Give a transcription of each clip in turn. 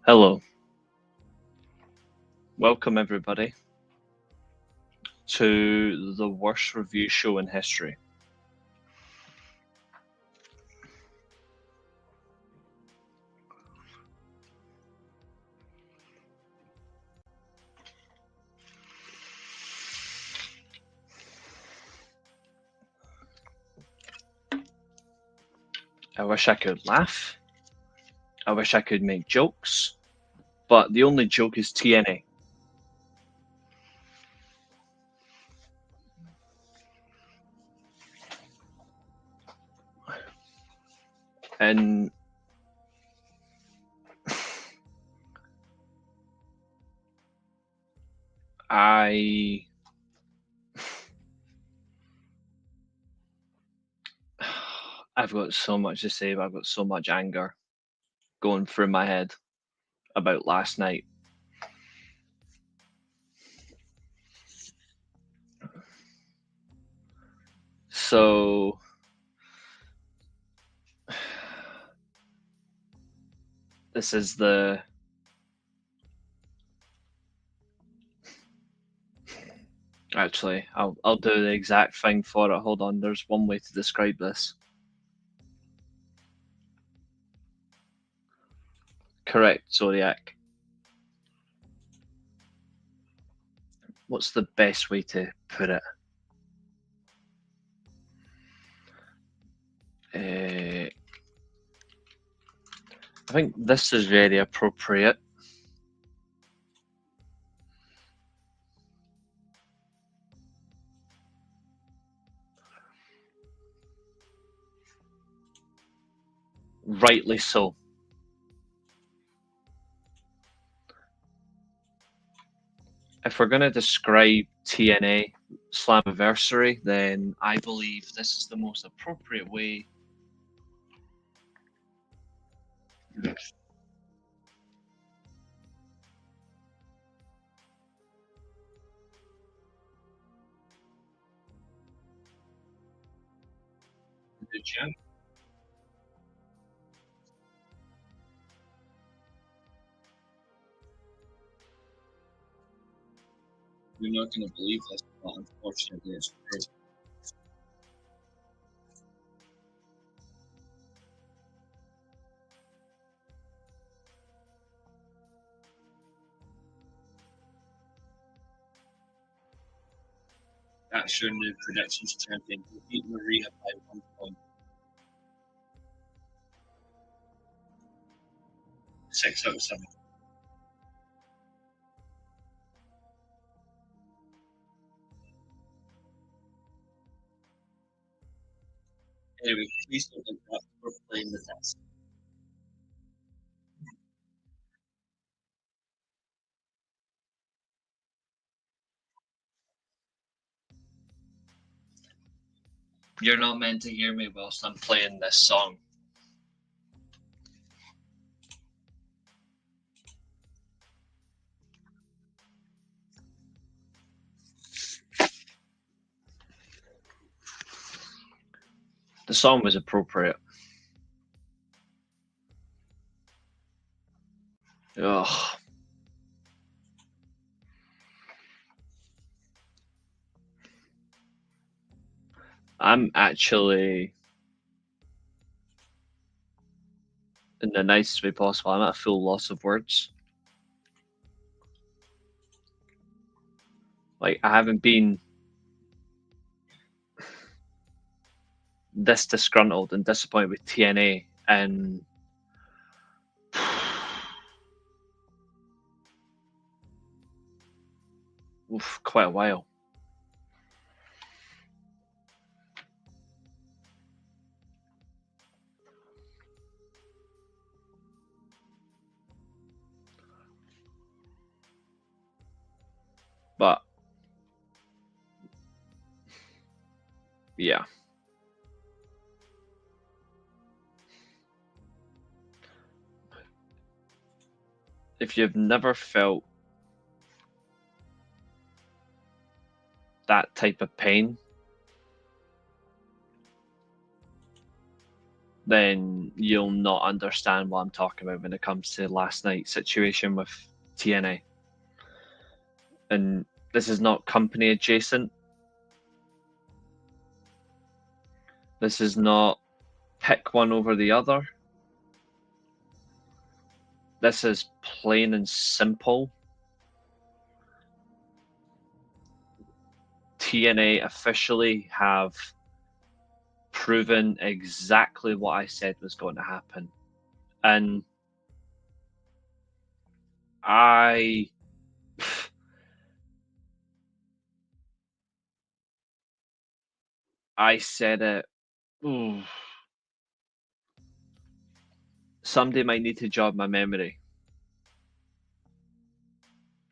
Hello, welcome everybody to the worst review show in history. I wish I could laugh. I wish I could make jokes, but the only joke is TNA. And I've got so much to say, but I've got so much anger going through my head about last night. So this is the actually I'll do the exact thing for it. Hold on, there's one way to describe this. Correct, Zodiac. What's the best way to put it? I think this is very appropriate. Rightly so. If we're going to describe TNA Slammiversary, then I believe this is the most appropriate way the gym. You're not going to believe this, but unfortunately it's true. That's your new predictions champion. You beat Maria by 1 point. 6 out of 7. Anyway, please don't interrupt. We're playing the test. You're not meant to hear me whilst I'm playing this song. The song was appropriate. Ugh. I'm actually, in the nicest way possible, I'm at a full loss of words. Like, I haven't been this disgruntled and disappointed with TNA in quite a while. But yeah. If you've never felt that type of pain, then you'll not understand what I'm talking about when it comes to last night's situation with TNA. And this is not company adjacent. This is not pick one over the other. This is plain and simple. TNA officially have proven exactly what I said was going to happen. And I said it. Ooh. Somebody might need to jog my memory.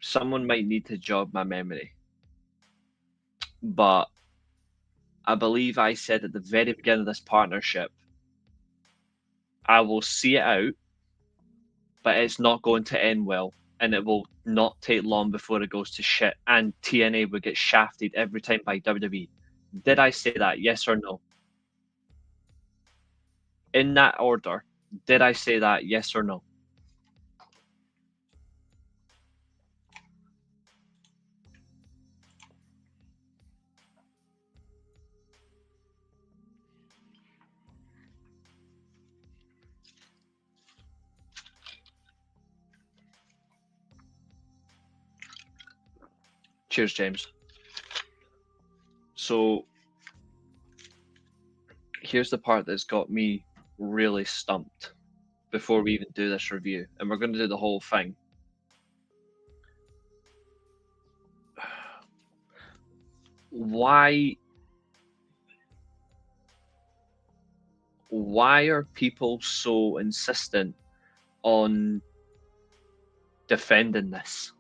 Someone might need to jog my memory. But I believe I said at the very beginning of this partnership, I will see it out, but it's not going to end well. And it will not take long before it goes to shit. And TNA will get shafted every time by WWE. Did I say that? Yes or no? In that order, did I say that? Yes or no? Cheers, James. So here's the part that's got me really stumped before we even do this review, and we're going to do the whole thing. Why are people so insistent on defending this?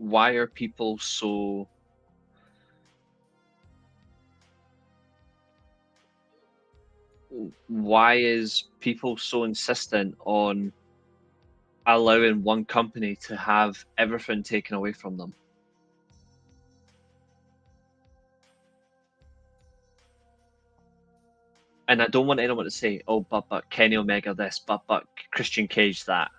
Why are people so why is people so insistent on allowing one company to have everything taken away from them? And I don't want anyone to say, oh, but Kenny Omega this, but Christian Cage that.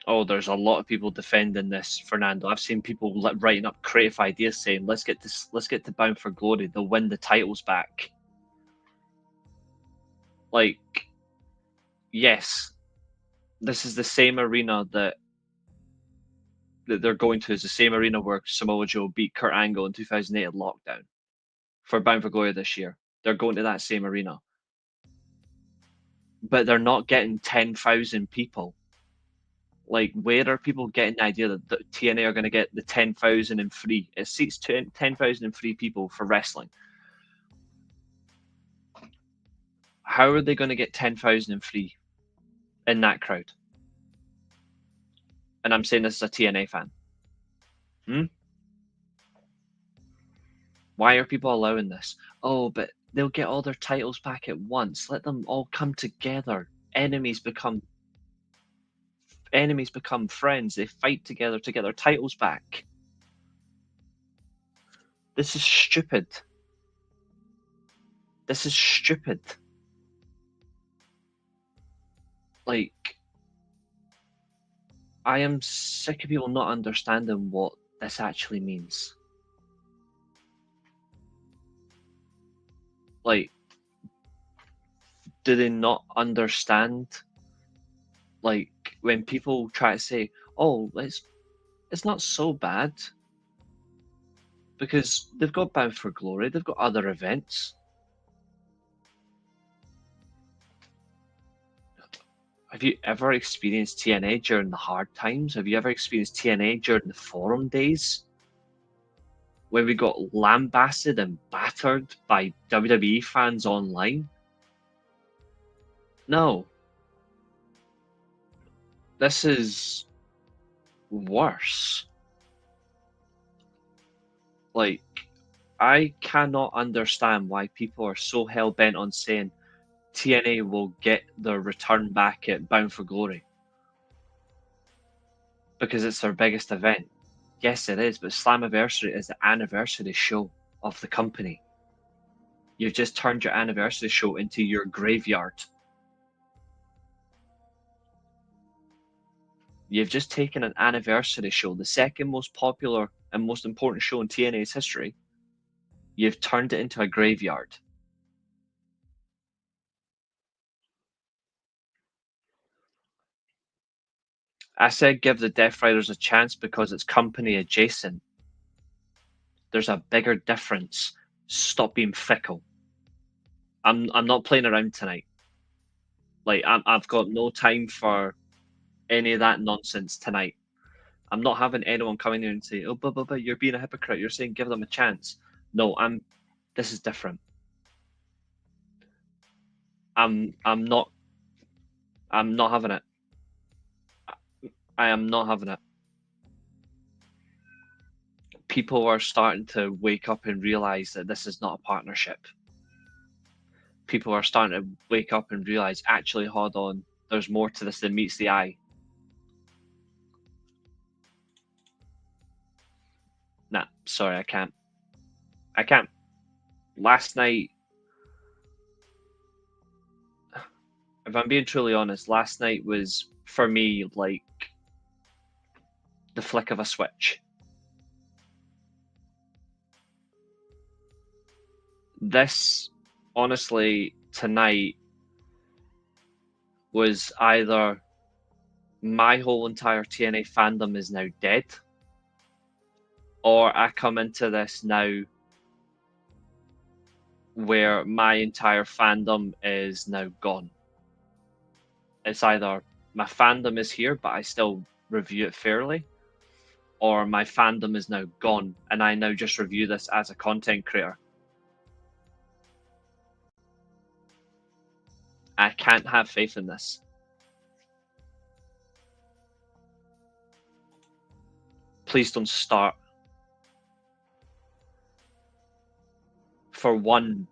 Oh, there's a lot of people defending this, Fernando. I've seen people writing up creative ideas saying, let's get to Bound for Glory. They'll win the titles back. Like, yes, this is the same arena that they're going to. Is the same arena where Samoa Joe beat Kurt Angle in 2008 at Lockdown for Bound for Glory this year. They're going to that same arena. But they're not getting 10,000 people. Like, where are people getting the idea that TNA are going to get the 10,000 and free? It seats 10,000 and free people for wrestling. How are they going to get 10,000 and free in that crowd? And I'm saying this as a TNA fan. Why are people allowing this? Oh, but they'll get all their titles back at once. Let them all come together. Enemies become friends. They fight together to get their titles back. This is stupid. This is stupid. Like, I am sick of people not understanding what this actually means. Like, do they not understand? Like, when people try to say, oh, it's not so bad, because they've got Bound for Glory, they've got other events. Have you ever experienced TNA during the hard times? Have you ever experienced TNA during the forum days? When we got lambasted and battered by WWE fans online? No. This is worse. Like, I cannot understand why people are so hell-bent on saying TNA will get their return back at Bound for Glory. Because it's their biggest event. Yes, it is, but Slammiversary is the anniversary show of the company. You've just turned your anniversary show into your graveyard. You've just taken an anniversary show, the second most popular and most important show in TNA's history. You've turned it into a graveyard. I said give the Death Riders a chance because it's company adjacent. There's a bigger difference. Stop being fickle. I'm not playing around tonight. Like I've got no time for any of that nonsense tonight. I'm not having anyone come in here and say, "Oh, but you're being a hypocrite. You're saying give them a chance." No, This is different. I'm not. I'm not having it. I am not having it. People are starting to wake up and realize that this is not a partnership. People are starting to wake up and realize, actually, hold on, there's more to this than meets the eye. Nah, sorry, I can't. I can't. Last night, if I'm being truly honest, last night was, for me, like the flick of a switch. This, honestly, tonight was either my whole entire TNA fandom is now dead, or I come into this now where my entire fandom is now gone. It's either my fandom is here, but I still review it fairly, or my fandom is now gone, and I now just review this as a content creator. I can't have faith in this. Please don't start. For one,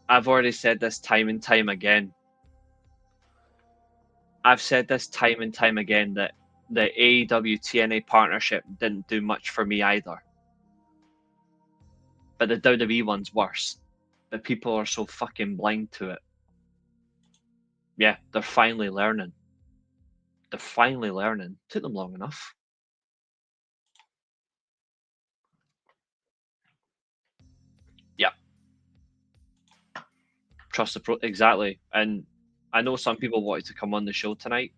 I've already said this time and time again. I've said this time and time again that the AEW TNA partnership didn't do much for me either. But the WWE one's worse. But people are so fucking blind to it. Yeah, they're finally learning. They're finally learning. Took them long enough. Yeah. Trust the pro exactly. And I know some people wanted to come on the show tonight.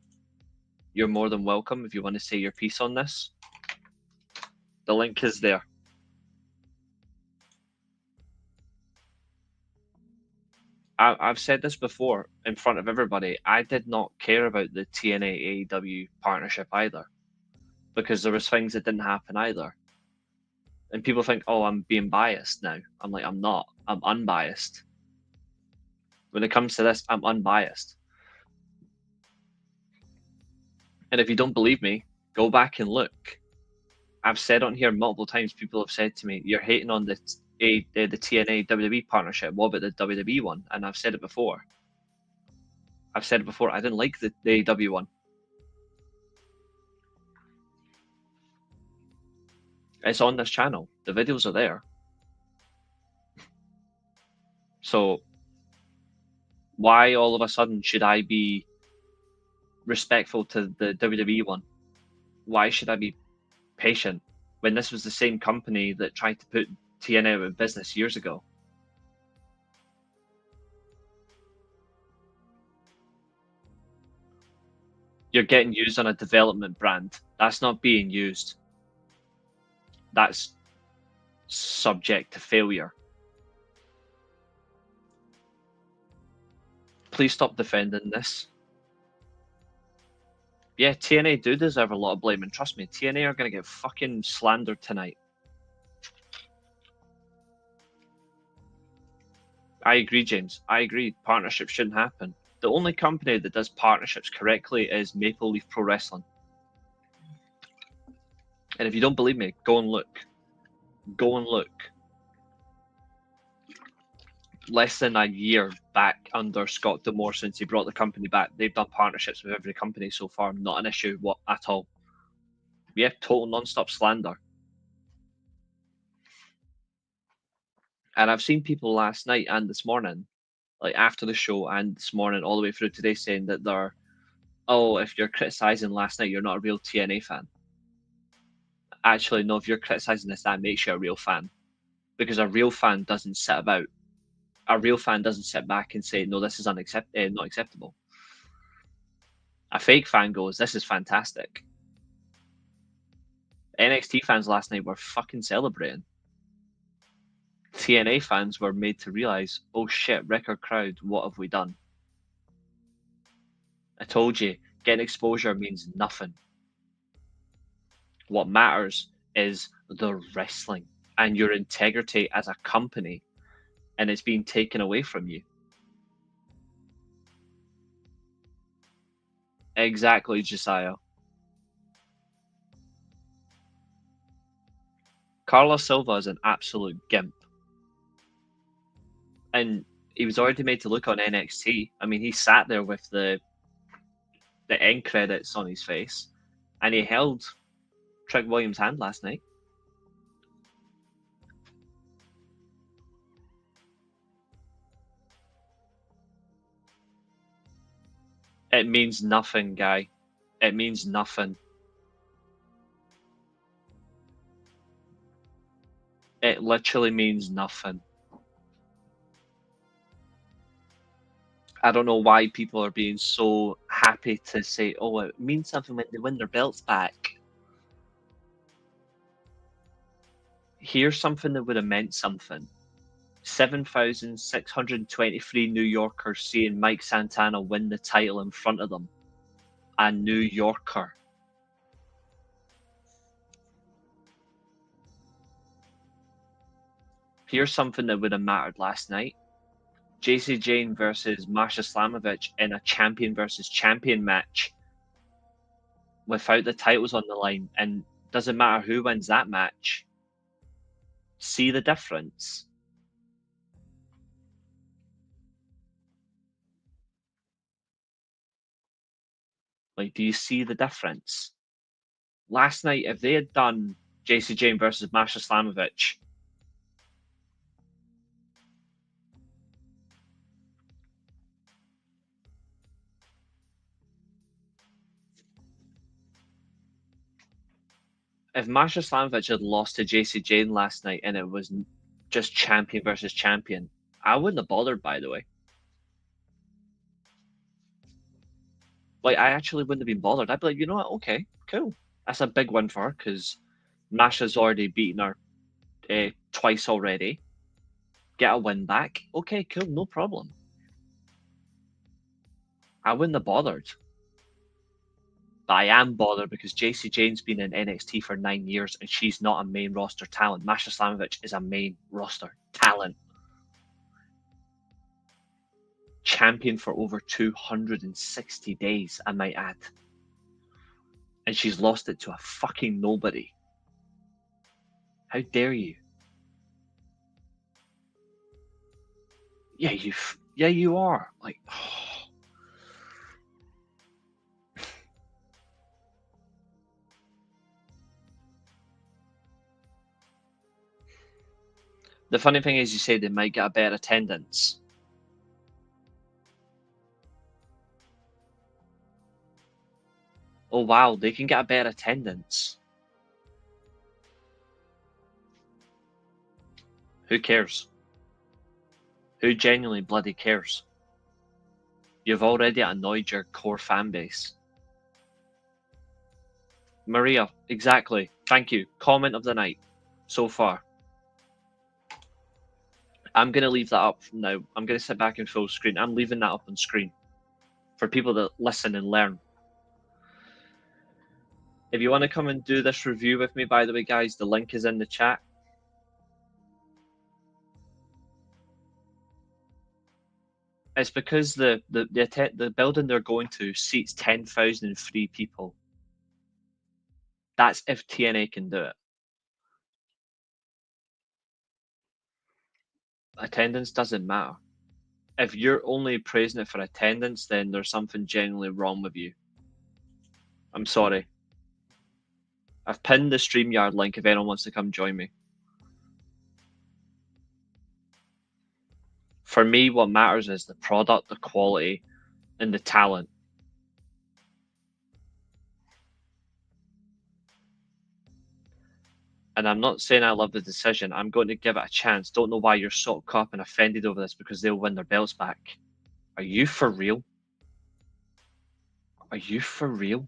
You're more than welcome if you want to say your piece on this. The link is there. I've said this before in front of everybody. I did not care about the TNA AEW partnership either, because there was things that didn't happen either. And people think, oh, I'm being biased now. I'm like, I'm not. I'm unbiased. When it comes to this, I'm unbiased. And if you don't believe me, go back and look. I've said on here multiple times. People have said to me, "You're hating on the TNA WWE partnership. What about the WWE one?" And I've said it before. I've said it before. I didn't like the AEW one. It's on this channel. The videos are there. So why all of a sudden should I be respectful to the WWE one? Why should I be patient when this was the same company that tried to put TNA out of business years ago? You're getting used on a development brand. That's not being used. That's subject to failure. Please stop defending this. Yeah, TNA do deserve a lot of blame, and trust me, TNA are going to get fucking slandered tonight. I agree, James. I agree. Partnerships shouldn't happen. The only company that does partnerships correctly is Maple Leaf Pro Wrestling. And if you don't believe me, go and look. Go and look. Less than a year back under Scott D'Amore since he brought the company back, they've done partnerships with every company so far. Not an issue at all. Yeah, total non-stop slander. And I've seen people last night and this morning, like after the show and this morning, all the way through today, saying that they're, oh, if you're criticizing last night, you're not a real TNA fan. Actually, no, if you're criticizing this, that makes you a real fan. Because a real fan doesn't sit about. A real fan doesn't sit back and say, no, this is not acceptable. A fake fan goes, this is fantastic. NXT fans last night were fucking celebrating. TNA fans were made to realize, oh shit, record crowd, what have we done? I told you, getting exposure means nothing. What matters is the wrestling and your integrity as a company, and it's being taken away from you. Exactly, Josiah. Carlos Silva is an absolute gimp. And he was already made to look on NXT. I mean, he sat there with the end credits on his face, and he held Trick Williams' hand last night. It means nothing, guy. It means nothing. It literally means nothing. I don't know why people are being so happy to say, oh, it means something when they win their belts back. Here's something that would have meant something. 7,623 New Yorkers seeing Mike Santana win the title in front of them. A New Yorker. Here's something that would have mattered last night. JC Jane versus Masha Slamovich in a champion versus champion match without the titles on the line, and doesn't matter who wins that match. See the difference? Like, do you see the difference? Last night, if they had done JC Jane versus Masha Slamovich, if Masha Slamovich had lost to JC Jane last night and it was just champion versus champion, I wouldn't have bothered, by the way. Like, I actually wouldn't have been bothered. I'd be like, you know what? Okay, cool. That's a big win for her because Masha's already beaten her twice already. Get a win back. Okay, cool, no problem. I wouldn't have bothered. But I am bothered because JC Jane's been in NXT for 9 years and she's not a main roster talent. Masha Slamovich is a main roster talent. Champion for over 260 days, I might add. And she's lost it to a fucking nobody. How dare you? Yeah, you are. Like, the funny thing is, you say they might get a better attendance. Oh wow, they can get a better attendance. Who cares? Who genuinely bloody cares? You've already annoyed your core fan base. Maria, exactly. Thank you. Comment of the night so far. I'm going to leave that up now. I'm going to sit back in full screen. I'm leaving that up on screen for people that listen and learn. If you want to come and do this review with me, by the way, guys, the link is in the chat. It's because the building they're going to seats 10,003 people. That's if TNA can do it. Attendance doesn't matter. If you're only praising it for attendance, then there's something genuinely wrong with you. I'm sorry. I've pinned the StreamYard link if anyone wants to come join me. For me, what matters is the product, the quality, and the talent. And I'm not saying I love the decision. I'm going to give it a chance. Don't know why you're so caught up and offended over this because they'll win their belts back. Are you for real? Are you for real?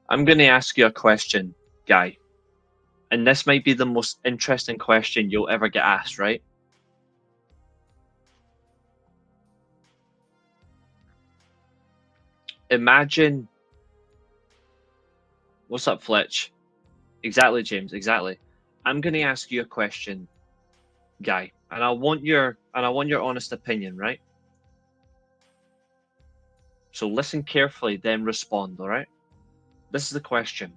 I'm going to ask you a question, Guy. And this might be the most interesting question you'll ever get asked, right? Imagine. What's up, Fletch? Exactly, James, exactly. I'm going to ask you a question, Guy, and I want your honest opinion, right? So listen carefully, then respond, all right? This is the question.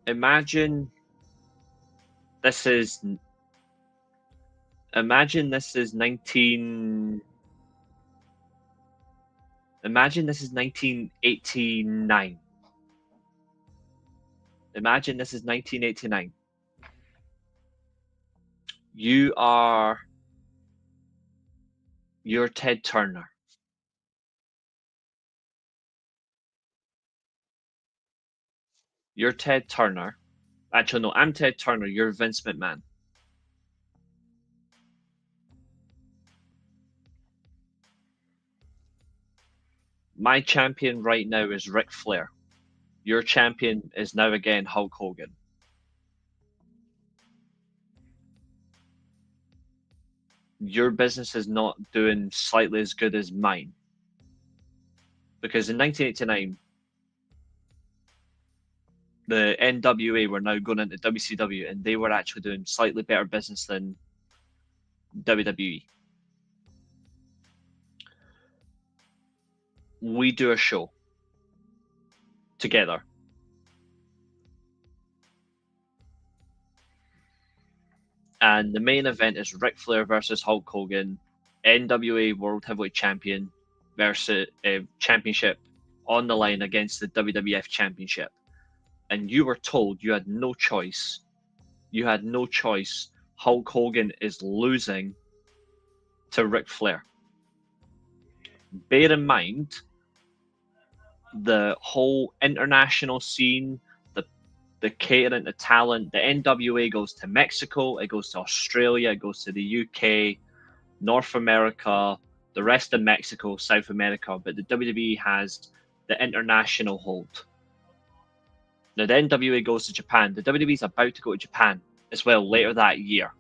Imagine this is 1989. Imagine this is 1989. Imagine this is 1989. You're Ted Turner. You're Ted Turner. Actually, no, I'm Ted Turner. You're Vince McMahon. My champion right now is Ric Flair. Your champion is now again Hulk Hogan. Your business is not doing slightly as good as mine. Because in 1989, the NWA were now going into WCW and they were actually doing slightly better business than WWE. We do a show together. And the main event is Ric Flair versus Hulk Hogan, NWA World Heavyweight Champion versus championship on the line against the WWF Championship. And you were told you had no choice. You had no choice. Hulk Hogan is losing to Ric Flair. Bear in mind the whole international scene, the catering, the talent. The NWA goes to Mexico, it goes to Australia, it goes to the UK, North America, the rest of Mexico, South America, but the WWE has the international hold. Now the NWA goes to Japan. The WWE is about to go to Japan as well later that year.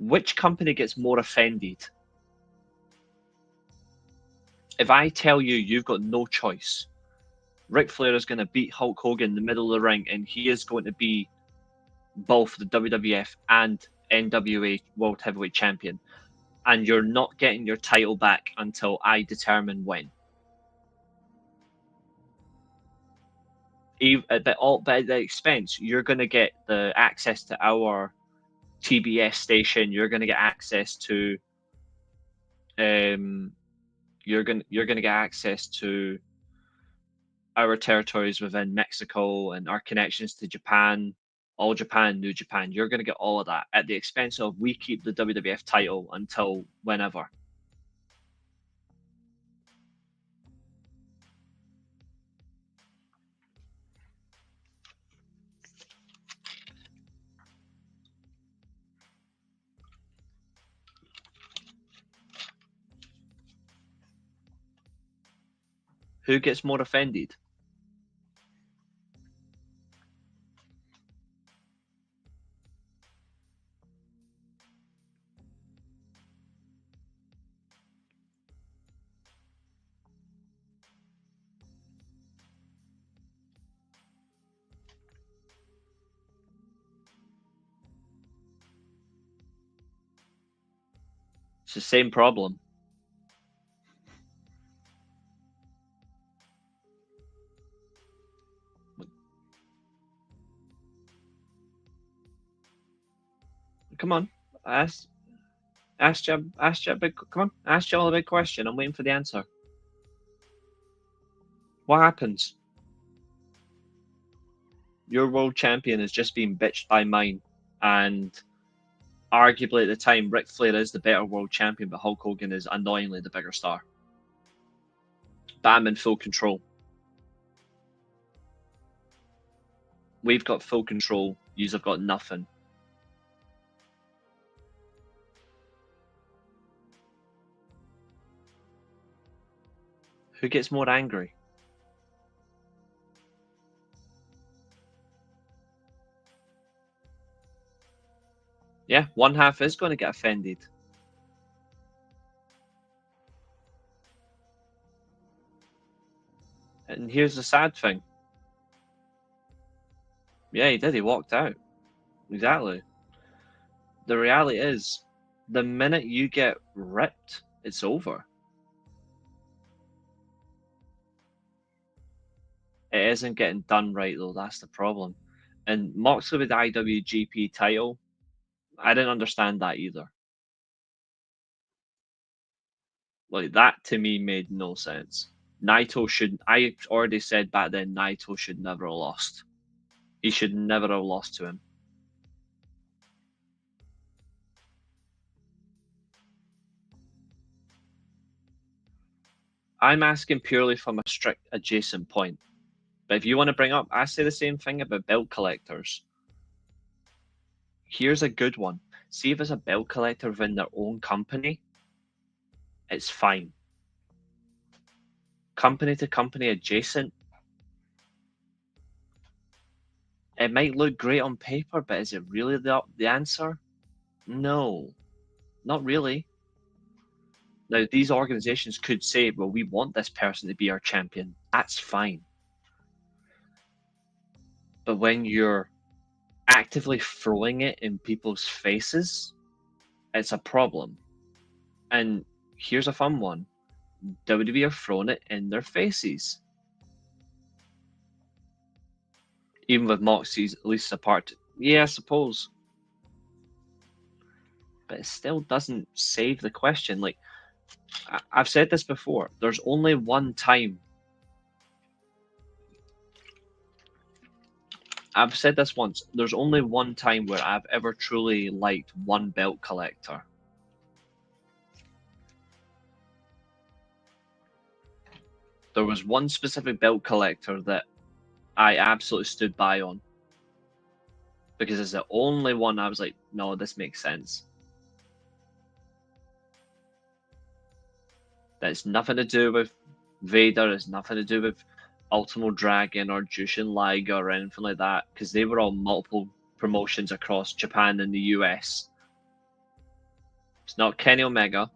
Which company gets more offended? If I tell you you've got no choice, Ric Flair is going to beat Hulk Hogan in the middle of the ring, and he is going to be both the WWF and NWA World Heavyweight Champion, and you're not getting your title back until I determine when. But at the expense, you're going to get the access to our TBS station. You're going to get access to, you're going to get access to our territories within Mexico and our connections to Japan, all Japan, New Japan. You're going to get all of that at the expense of we keep the WWF title until whenever. Who gets more offended? It's the same problem. Come on, ask you a big. Come on, ask you all a big question. I'm waiting for the answer. What happens? Your world champion has just been bitched by mine, and arguably at the time, Ric Flair is the better world champion, but Hulk Hogan is annoyingly the bigger star. But I'm in full control. We've got full control. Yous have got nothing. Who gets more angry? Yeah, one half is going to get offended. And here's the sad thing. Yeah, he did. He walked out. Exactly. The reality is, the minute you get ripped, it's over. It isn't getting done right, though. That's the problem. And Moxley with the IWGP title, I didn't understand that either. Like, that to me made no sense. Naito should. I already said back then, Naito should never have lost. He should never have lost to him. I'm asking purely from a strict adjacent point. But if you want to bring up, I say the same thing about belt collectors. Here's a good one. See if it's a belt collector within their own company, it's fine. Company to company adjacent, it might look great on paper, but is it really the answer? No, not really. Now, these organizations could say, well, we want this person to be our champion. That's fine. But when you're actively throwing it in people's faces, it's a problem. And here's a fun one. WWE are throwing it in their faces. Even with Moxie's at least apart. Yeah, I suppose. But it still doesn't save the question. Like, I've said this before. There's only one time. I've said this once. There's only one time where I've ever truly liked one belt collector. There was one specific belt collector that I absolutely stood by on. Because it's the only one I was like, no, this makes sense. That's nothing to do with Vader, it's nothing to do with Ultimo Dragon or Jushin Liger or anything like that, because they were all multiple promotions across Japan and the US. It's not Kenny Omega.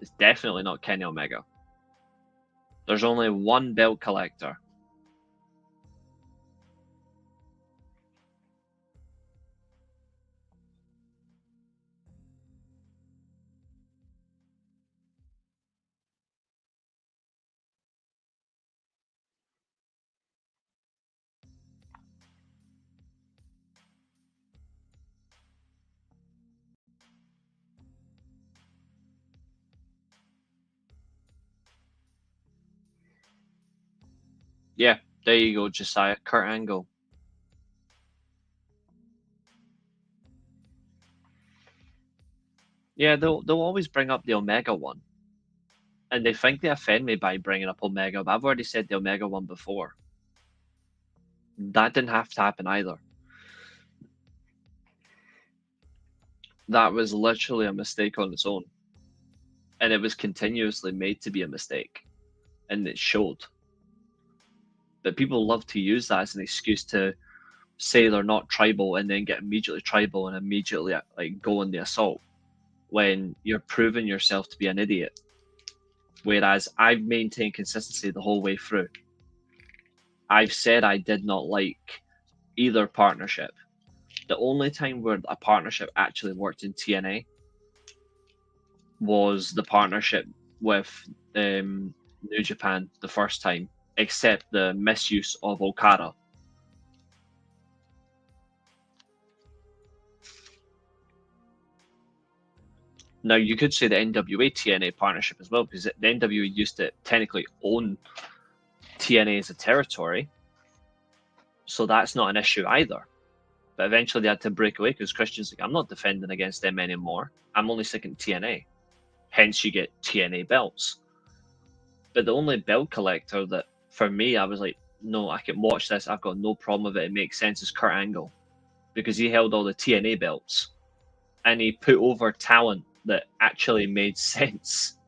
It's definitely not Kenny Omega. There's only one belt collector. Yeah, there you go, Josiah. Kurt Angle. Yeah, they'll always bring up the Omega one. And they think they offend me by bringing up Omega, but I've already said the Omega one before. That didn't have to happen either. That was literally a mistake on its own. And it was continuously made to be a mistake. And it showed. But people love to use that as an excuse to say they're not tribal and then get immediately tribal and immediately like go on the assault when you're proving yourself to be an idiot. Whereas I've maintained consistency the whole way through. I've said I did not like either partnership. The only time where a partnership actually worked in TNA was the partnership with New Japan the first time, except the misuse of Okada. Now, you could say the NWA TNA partnership as well, because the NWA used to technically own TNA as a territory, so that's not an issue either. But eventually they had to break away because Christian's like, I'm not defending against them anymore. I'm only sticking to TNA. Hence, you get TNA belts. But the only belt collector that, for me, I was like, no, I can watch this. I've got no problem with it. It makes sense. Is Kurt Angle, because he held all the TNA belts, and he put over talent that actually made sense.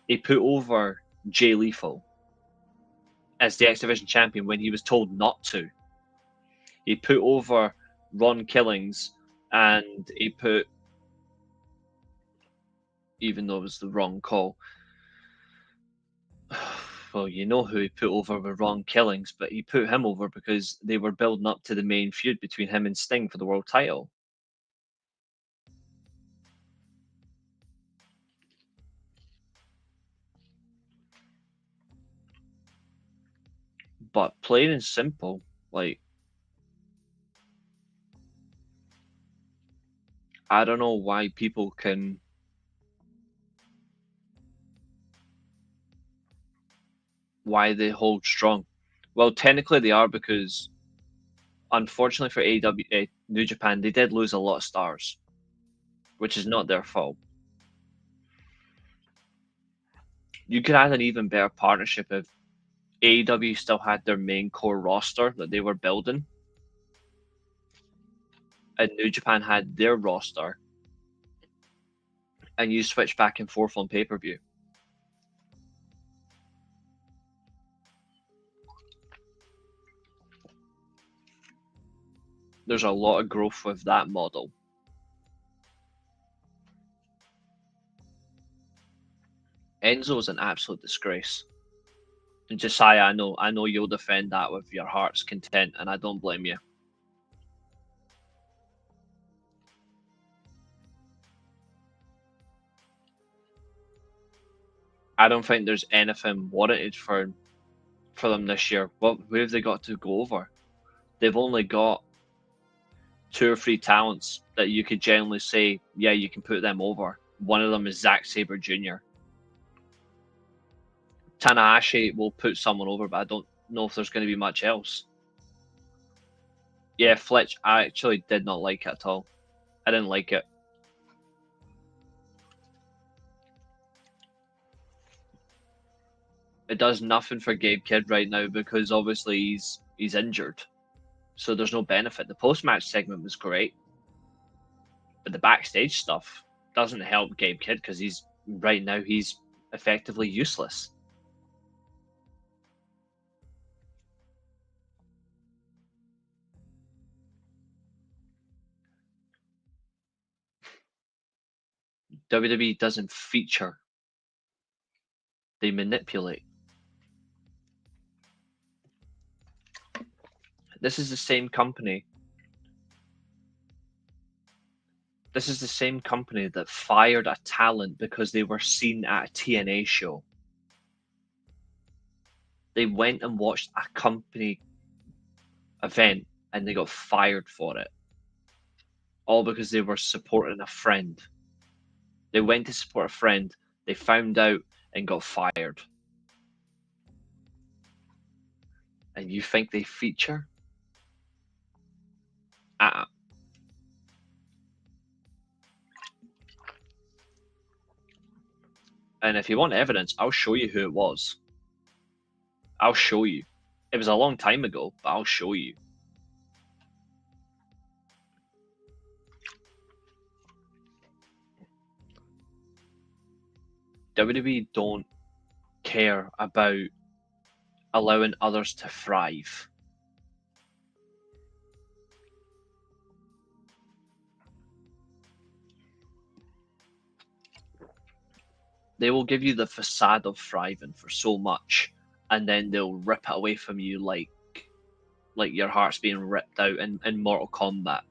He put over Jay Lethal as the X Division champion when he was told not to. He put over Ron Killings, and he put, even though it was the wrong call, well, you know who he put over with Ron Killings, but he put him over because they were building up to the main feud between him and Sting for the world title. But plain and simple, like, I don't know why people can why they hold strong. Well, technically they are, because unfortunately for AEW, New Japan, they did lose a lot of stars, which is not their fault. You could have an even better partnership if AEW still had their main core roster that they were building, and New Japan had their roster, and you switch back and forth on pay-per-view. There's a lot of growth with that model. Enzo's an absolute disgrace. And Josiah, I know you'll defend that with your heart's content, and I don't blame you. I don't think there's anything warranted for them this year. Where have they got to go over? They've only got 2 or 3 talents that you could generally say, yeah, you can put them over. One of them is Zack Sabre Jr. Tanahashi will put someone over, but I don't know if there's going to be much else. Yeah, Fletch, I actually did not like it at all. I didn't like it. It does nothing for Gabe Kidd right now because obviously he's injured, so there's no benefit. The post match segment was great, but the backstage stuff doesn't help Gabe Kidd because he's effectively useless. WWE doesn't feature; they manipulate. This is the same company. This is the same company that fired a talent because they were seen at a TNA show. They went and watched a company event and they got fired for it. All because they were supporting a friend. They went to support a friend, they found out and got fired. And you think they feature? And if you want evidence, I'll show you who it was. I'll show you. It was a long time ago, but I'll show you. WWE don't care about allowing others to thrive. They will give you the facade of thriving for so much, and then they'll rip it away from you like your heart's being ripped out in Mortal Kombat.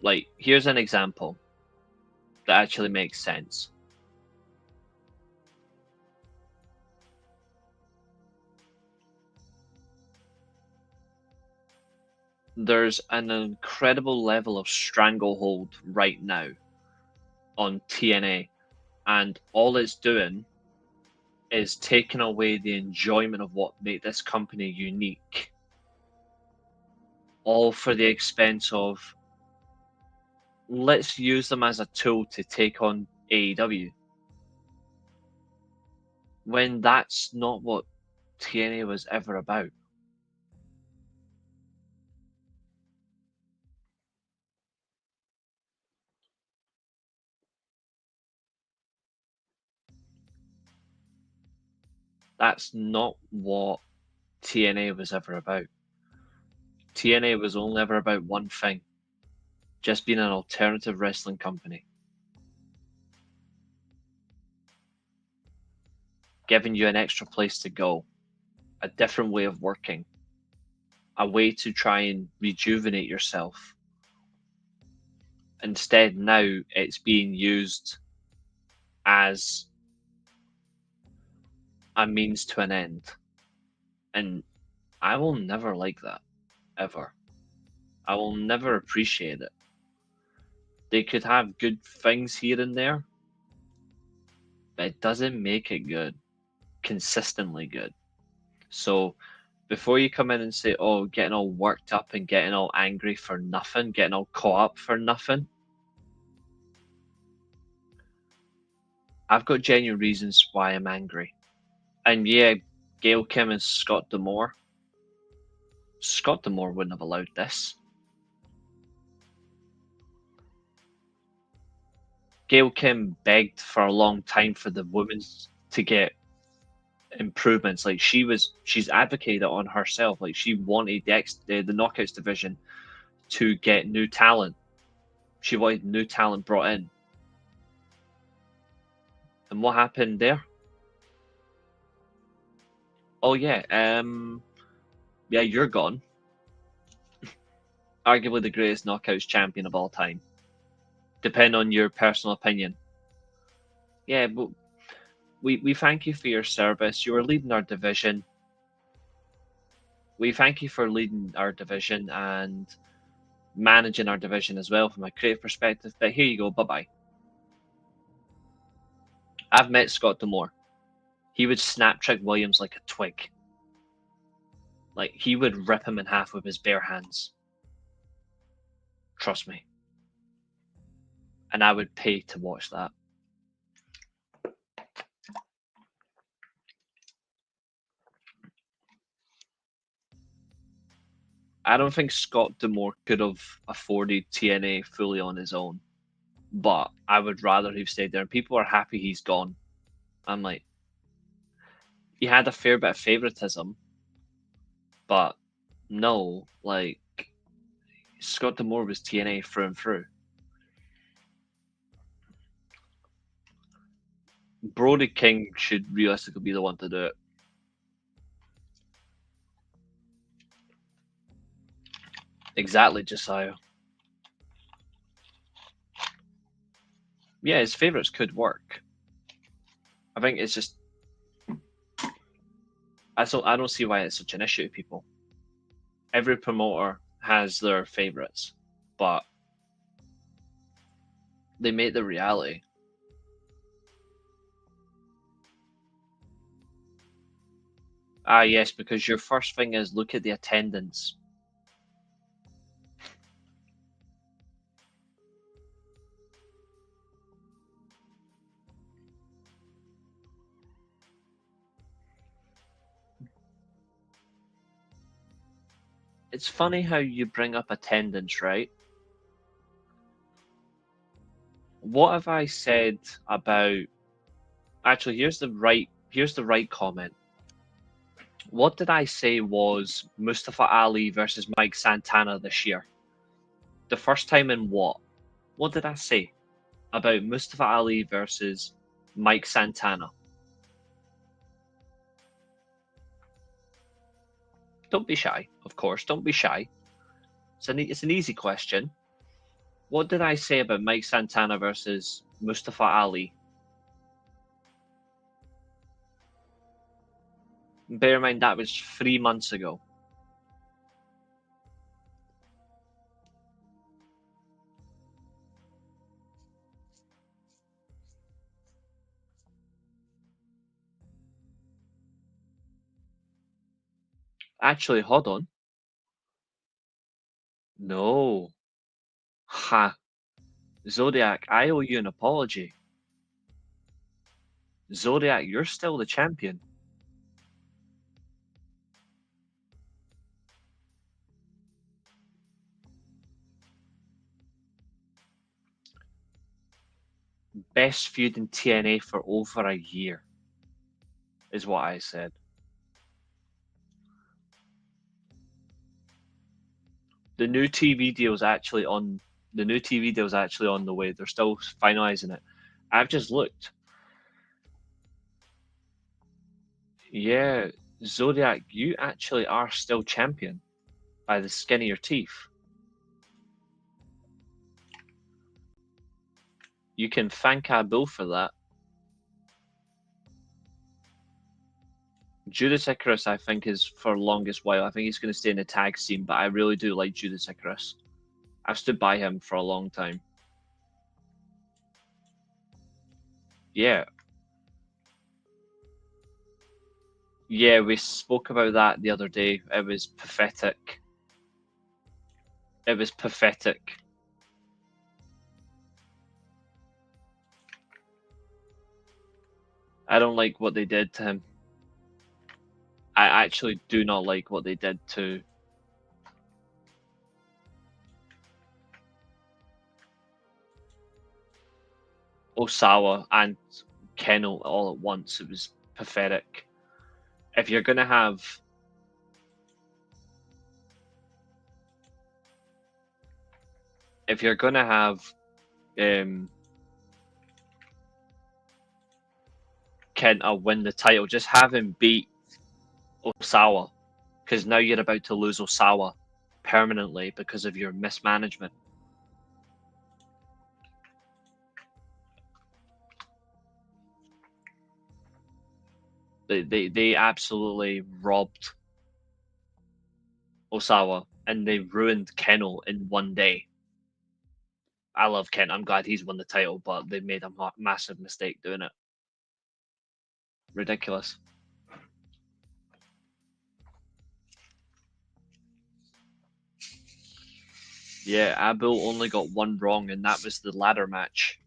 Like, here's an example that actually makes sense. There's an incredible level of stranglehold right now on TNA, and all it's doing is taking away the enjoyment of what made this company unique, all for the expense of let's use them as a tool to take on AEW, when that's not what TNA was ever about. That's not what TNA was ever about. TNA was only ever about one thing, just being an alternative wrestling company, giving you an extra place to go, a different way of working, a way to try and rejuvenate yourself. Instead, now it's being used as a means to an end. And I will never like that, ever. I will never appreciate it. They could have good things here and there, but it doesn't make it good, consistently good. So before you come in and say, oh, getting all worked up and getting all angry for nothing, getting all caught up for nothing, I've got genuine reasons why I'm angry. And yeah, Gail Kim and Scott D'Amore. Scott D'Amore wouldn't have allowed this. Gail Kim begged for a long time for the women to get improvements. Like she's advocated on herself. Like she wanted the Knockouts division to get new talent. She wanted new talent brought in. And what happened there? Oh yeah, yeah, you're gone. Arguably the greatest Knockouts champion of all time. Depend on your personal opinion. Yeah, but we thank you for your service. You were leading our division. We thank you for leading our division and managing our division as well from a creative perspective. But here you go, bye bye. I've met Scott D'Amore. He would snap Trick Williams like a twig. Like he would rip him in half with his bare hands. Trust me. And I would pay to watch that. I don't think Scott D'Amore could have afforded TNA fully on his own, but I would rather have stayed there. And people are happy he's gone. I'm like, he had a fair bit of favoritism, but no, like Scott D'Amore was TNA through and through. Brody King should realistically be the one to do it. Exactly, Josiah. Yeah, his favorites could work. I think it's just I don't see why it's such an issue to people. Every promoter has their favorites, but they make the reality. Ah, yes, because your first thing is look at the attendance. It's funny how you bring up attendance, right? What have I said about actually here's the right comment. What did I say was Mustafa Ali versus Mike Santana this year? The first time in what? What did I say about Mustafa Ali versus Mike Santana? Don't be shy, of course. Don't be shy. It's an easy question. What did I say about Mike Santana versus Mustafa Ali? Bear in mind that was 3 months ago. Actually, hold on. No. Ha. Zodiac, I owe you an apology. Zodiac, you're still the champion. Best feud in TNA for over a year, is what I said. The new TV deal's actually on. The new TV deal's actually on the way. They're still finalizing it. I've just looked. Yeah, Zodiac, you actually are still champion by the skin of your teeth. You can thank Abdul for that. Judas Icarus, I think, is for the longest while. I think he's going to stay in the tag scene, but I really do like Judas Icarus. I've stood by him for a long time. Yeah. Yeah, we spoke about that the other day. It was pathetic. It was pathetic. I don't like what they did to him. I actually do not like what they did to Osawa and Kennel all at once. It was pathetic. If you're gonna have um, Kenta win the title, just have him beat Osawa, because now you're about to lose Osawa permanently because of your mismanagement. They absolutely robbed Osawa and they ruined Kennel in one day. I love Ken. I'm glad he's won the title, but they made a massive mistake doing it. Ridiculous. Yeah, Abul only got one wrong, and that was the ladder match.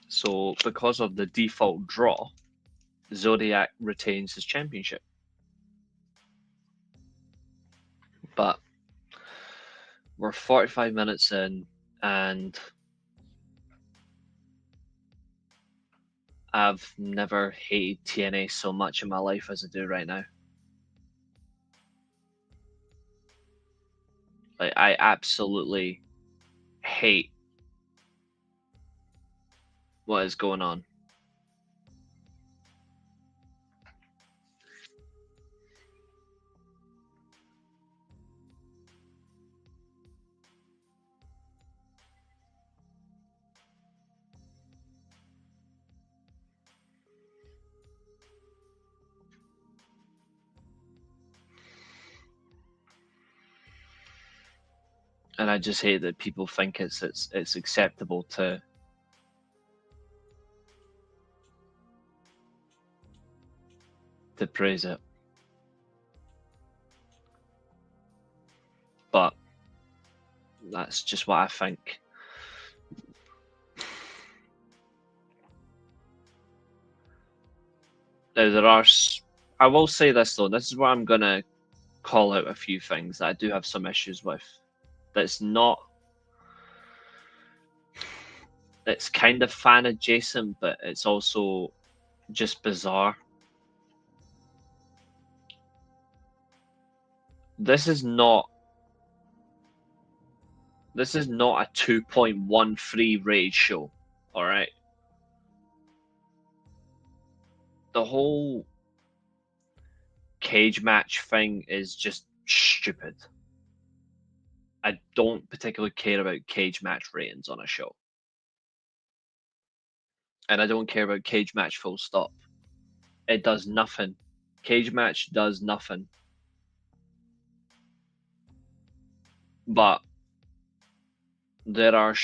So, because of the default draw, Zodiac retains his championship. But we're 45 minutes in, and I've never hated TNA so much in my life as I do right now. Like, I absolutely hate what is going on. And I just hate that people think it's acceptable to praise it. But that's just what I think. Now there are. I will say this though. This is where I'm gonna call out a few things that I do have some issues with. That's not. It's kind of fan adjacent, but it's also just bizarre. This is not. This is not a 2.13 rated show. All right. The whole cage match thing is just stupid. I don't particularly care about cage match ratings on a show. And I don't care about cage match full stop. It does nothing. Cage match does nothing. But there are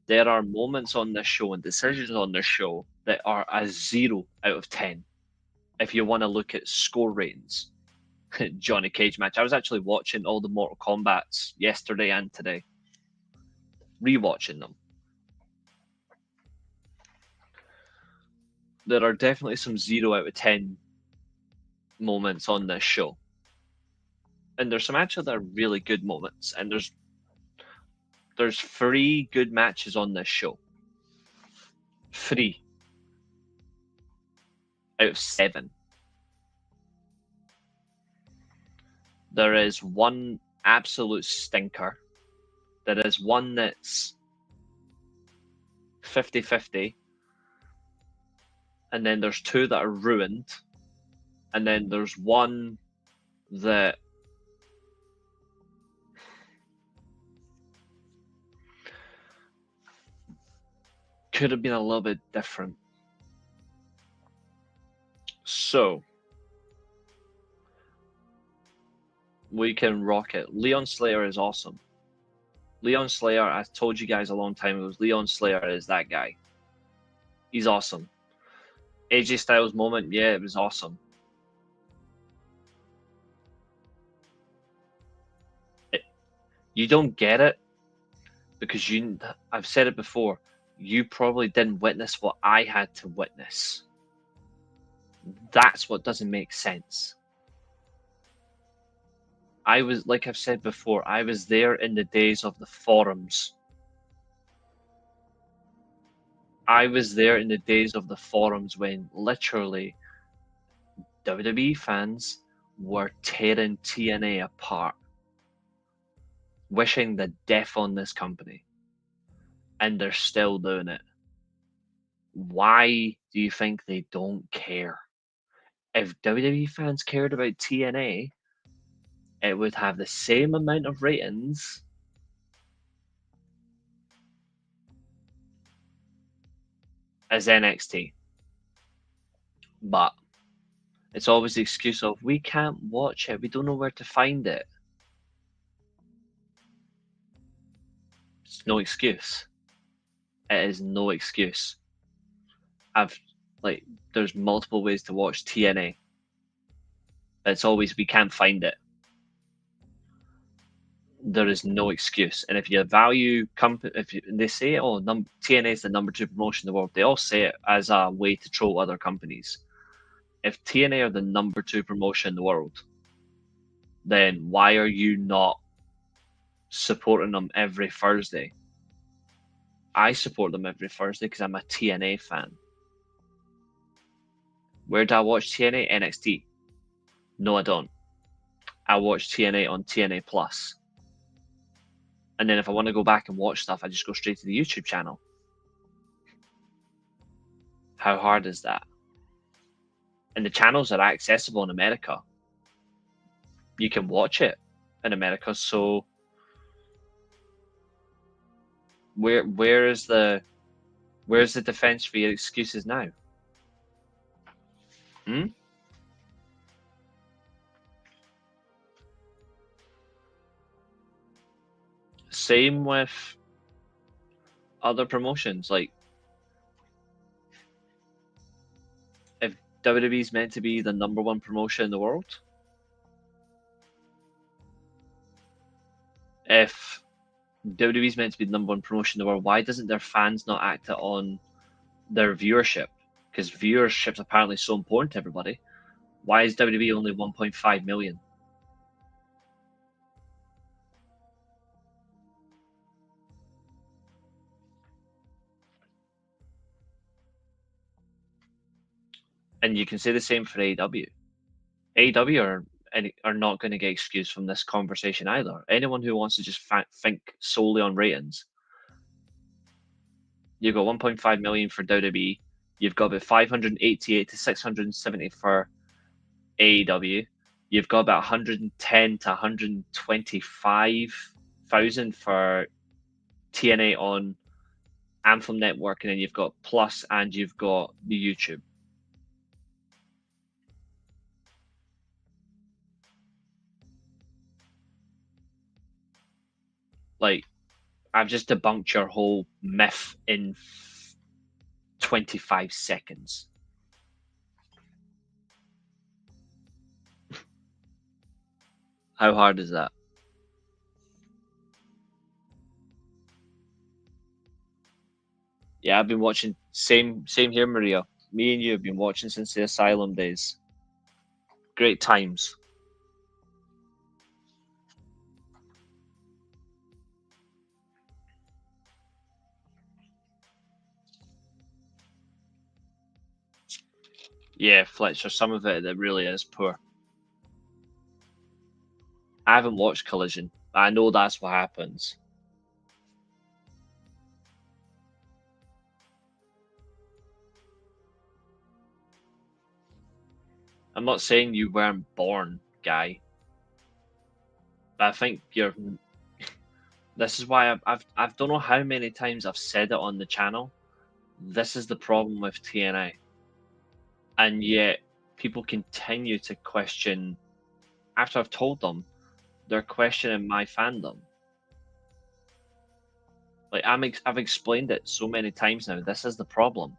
there are moments on this show and decisions on this show that are a 0 out of 10. If you want to look at score ratings, Johnny Cage match. I was actually watching all the Mortal Kombats yesterday and today, rewatching them. There are definitely some 0 out of 10 moments on this show. And there's some actually that are really good moments. And there's 3 good matches on this show. 3 out of 7. There is one absolute stinker. There is one that's 50-50. And then there's 2 that are ruined. And then there's one that could have been a little bit different. So we can rock it. Leon Slayer is awesome. Leon Slayer, I told you guys a long time ago, Leon Slayer is that guy. He's awesome. AJ Styles moment, yeah, it was awesome. You don't get it because I've said it before, you probably didn't witness what I had to witness. That's what doesn't make sense. I was, like I've said before, I was there in the days of the forums. I was there in the days of the forums when literally WWE fans were tearing TNA apart, wishing the death on this company. And they're still doing it. Why do you think they don't care? If WWE fans cared about TNA, it would have the same amount of ratings as NXT. But it's always the excuse of, we can't watch it, we don't know where to find it. It's no excuse. It is no excuse. There's multiple ways to watch TNA. It's always, we can't find it. There is no excuse. And if you value they say, oh, TNA is the number 2 promotion in the world, they all say it as a way to troll other companies. If TNA are the number 2 promotion in the world, then why are you not supporting them every Thursday? I support them every Thursday because I'm a TNA fan. Where do I watch TNA? NXT. No, I don't. I watch TNA on TNA Plus. And then if I want to go back and watch stuff, I just go straight to the YouTube channel. How hard is that? And the channels are accessible in America. You can watch it in America. So where's the defense for your excuses now? Same with other promotions. Like, if WWE is meant to be the number 1 promotion in the world, if WWE is meant to be the number 1 promotion in the world, why doesn't their fans not act it on their viewership? Because viewership's apparently so important to everybody. Why is WWE only 1.5 million? And you can say the same for AEW. AEW are not going to get excused from this conversation either. Anyone who wants to just think solely on ratings, you've got 1.5 million for WWE. You've got about 588 to 670 for AEW. You've got about 110 to 125,000 for TNA on Anthem Network, and then you've got Plus, and you've got the YouTube. Like, I've just debunked your whole myth in 25 seconds. How hard is that? Yeah, I've been watching. Same here, Maria. Me and you have been watching since the Asylum days. Great times. Yeah, Fletcher, some of it really is poor. I haven't watched Collision. I know that's what happens. I'm not saying you weren't born, guy. But I think you're. This is why I don't know how many times I've said it on the channel. This is the problem with TNA, and yet people continue to question. After I've told them, they're questioning my fandom. Like I've explained it so many times now. This is the problem.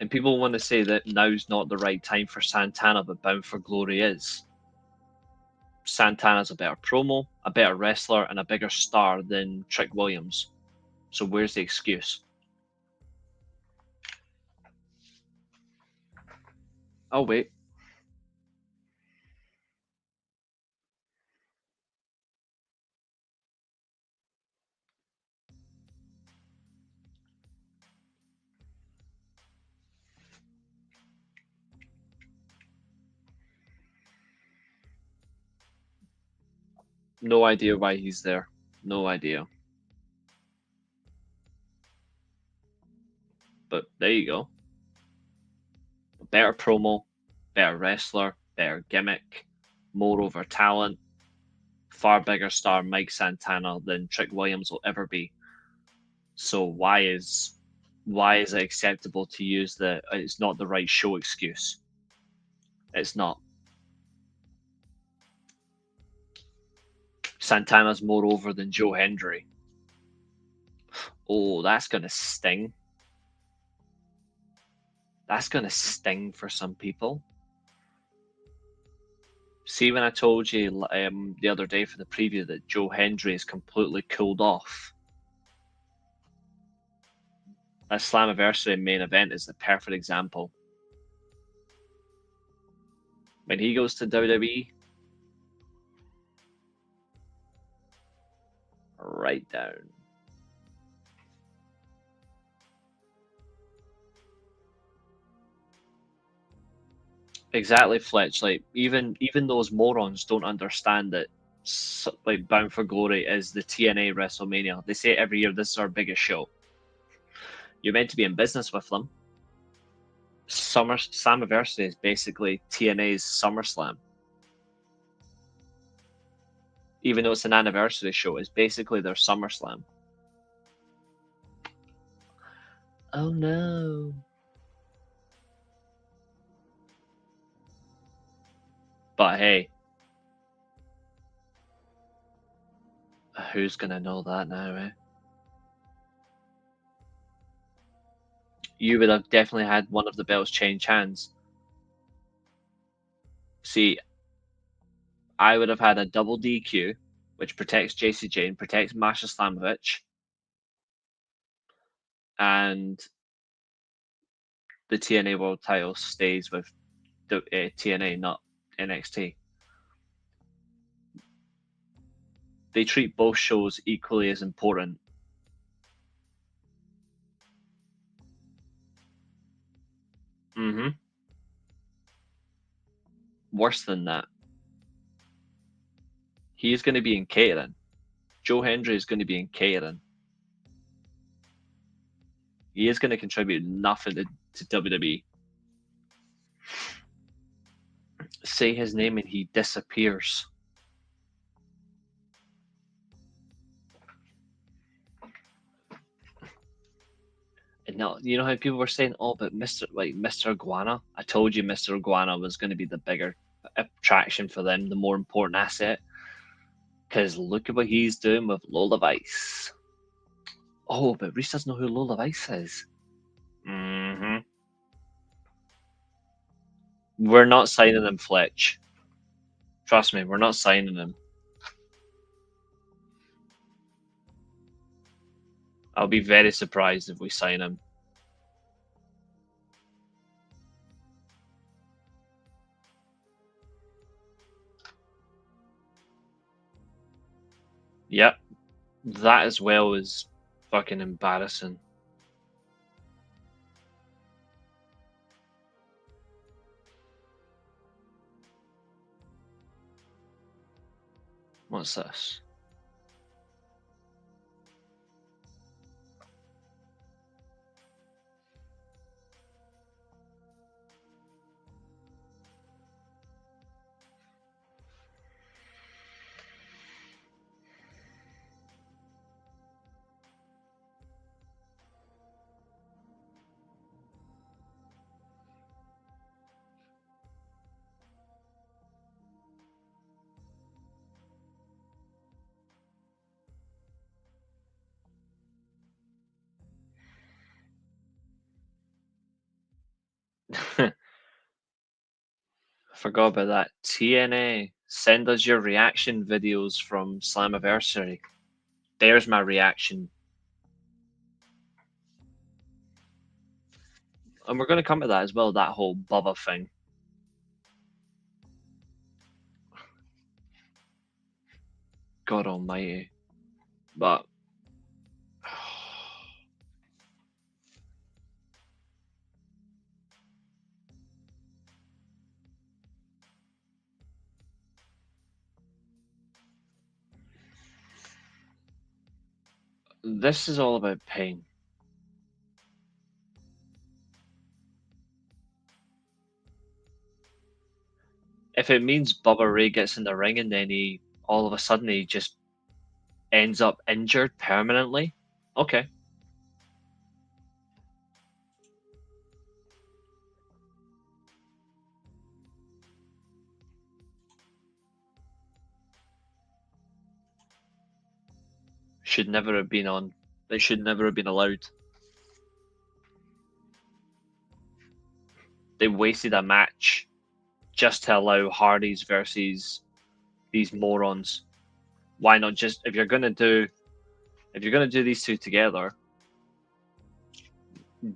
And people want to say that now's not the right time for Santana, but Bound for Glory is. Santana's a better promo, a better wrestler, and a bigger star than Trick Williams. So where's the excuse? Oh wait. No idea why he's there. No idea. But there you go. Better promo, better wrestler, better gimmick, more over talent, far bigger star Mike Santana than Trick Williams will ever be. So why is it acceptable to use the it's not the right show excuse? It's not. Santana's more over than Joe Hendry. Oh, that's gonna sting. That's gonna sting for some people. See, when I told you the other day for the preview that Joe Hendry is completely cooled off, that Slammiversary main event is the perfect example. When he goes to WWE, right down. Exactly, Fletch. Like even those morons don't understand that. Like Bound for Glory is the TNA WrestleMania. They say every year this is our biggest show. You're meant to be in business with them. Slammiversary is basically TNA's SummerSlam. Even though it's an anniversary show, it's basically their SummerSlam. Oh no. But hey, who's gonna know that now, eh? You would have definitely had one of the belts change hands. See, I would have had a double DQ, which protects JC Jane, protects Masha Slamovich, and the TNA World Title stays with the TNA, not NXT. They treat both shows equally as important. Mm-hmm. Worse than that, he's going to be in catering. Joe Hendry is going to be in catering. He is going to contribute nothing to WWE. Say his name and he disappears. And now, you know how people were saying, "Oh, but Mr. Iguana." I told you, Mr. Iguana was going to be the bigger attraction for them, the more important asset. Because look at what he's doing with Lola Vice. Oh, but Reece doesn't know who Lola Vice is. Mm-hmm. We're not signing him, Fletch. Trust me, we're not signing him. I'll be very surprised if we sign him. Yep. That as well is fucking embarrassing. What's this? Forgot about that. TNA, send us your reaction videos from Slammiversary. There's my reaction. And we're going to come to that as well, that whole Bubba thing. God almighty. But this is all about pain. If it means Bubba Ray gets in the ring and then he all of a sudden he just ends up injured permanently, okay. Should never have been on. It should never have been allowed. They wasted a match just to allow Hardys versus these morons. Why not just if you're gonna do these two together,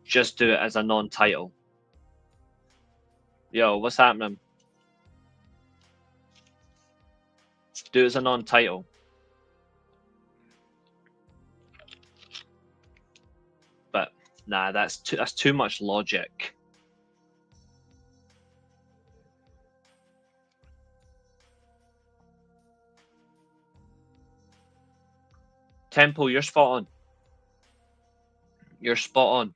just do it as a non-title. Yo, what's happening? Do it as a non-title. But nah, that's too much logic. Temple, you're spot on. You're spot on.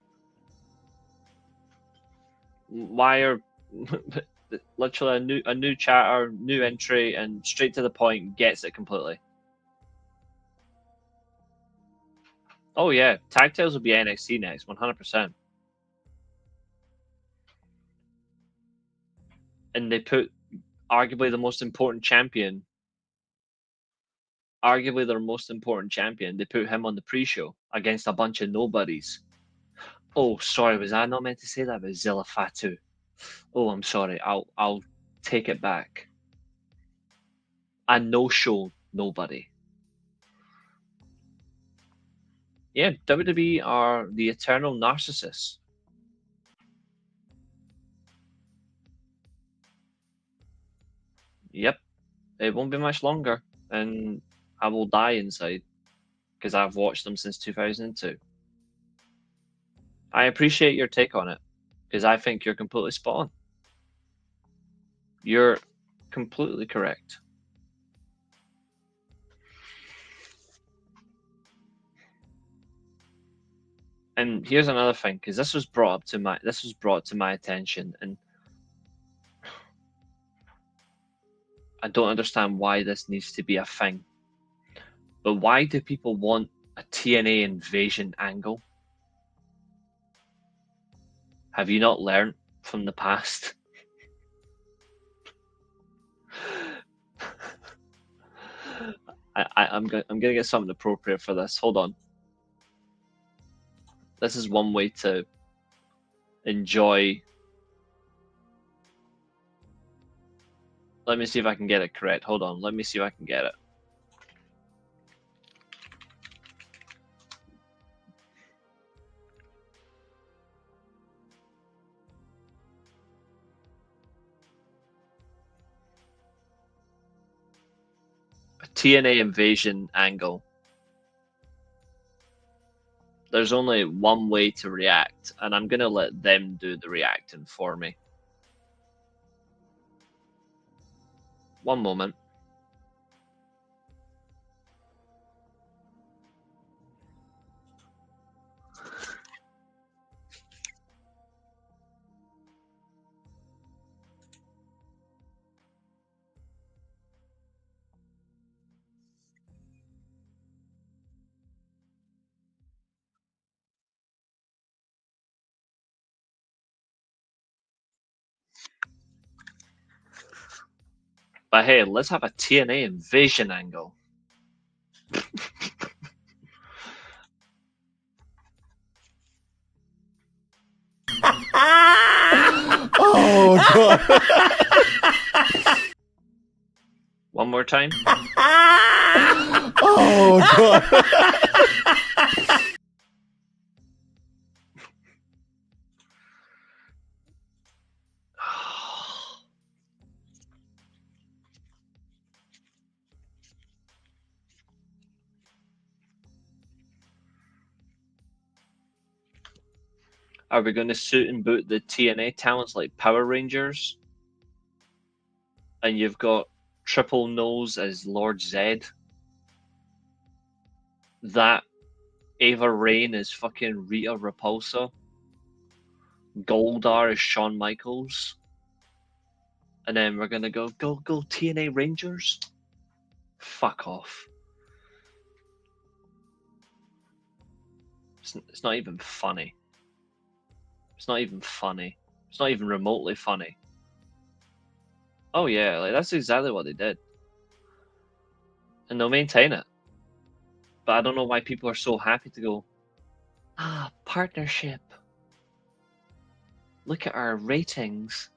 Why are literally a new chatter, new entry, and straight to the point, gets it completely. Oh yeah, Tag Tales will be NXT next, 100%. And they put arguably the most important champion, arguably their most important champion. They put him on the pre-show against a bunch of nobodies. Oh, sorry, was I not meant to say that? It was Zilla Fatu. Oh, I'm sorry. I'll take it back. A no-show nobody. Yeah, WWE are the eternal narcissists. Yep, it won't be much longer, and I will die inside because I've watched them since 2002. I appreciate your take on it because I think you're completely spot on. You're completely correct. And here's another thing, because this was brought to my attention, and I don't understand why this needs to be a thing. But why do people want a TNA invasion angle? Have you not learned from the past? I'm gonna get something appropriate for this. Hold on. This is one way to enjoy. Let me see if I can get it correct. Hold on. Let me see if I can get it. A TNA invasion angle. There's only one way to react, and I'm gonna let them do the reacting for me. One moment. But hey, let's have a TNA invasion angle. Oh god. One more time. Oh god. Are we going to suit and boot the TNA talents like Power Rangers? And you've got Triple Nose as Lord Zed. That Ava Rain is fucking Rita Repulsa. Goldar is Shawn Michaels. And then we're gonna go TNA Rangers? Fuck off. It's not even funny. It's not even funny. It's not even remotely funny. Oh yeah, like that's exactly what they did. And they'll maintain it. But I don't know why people are so happy to go, partnership. Look at our ratings.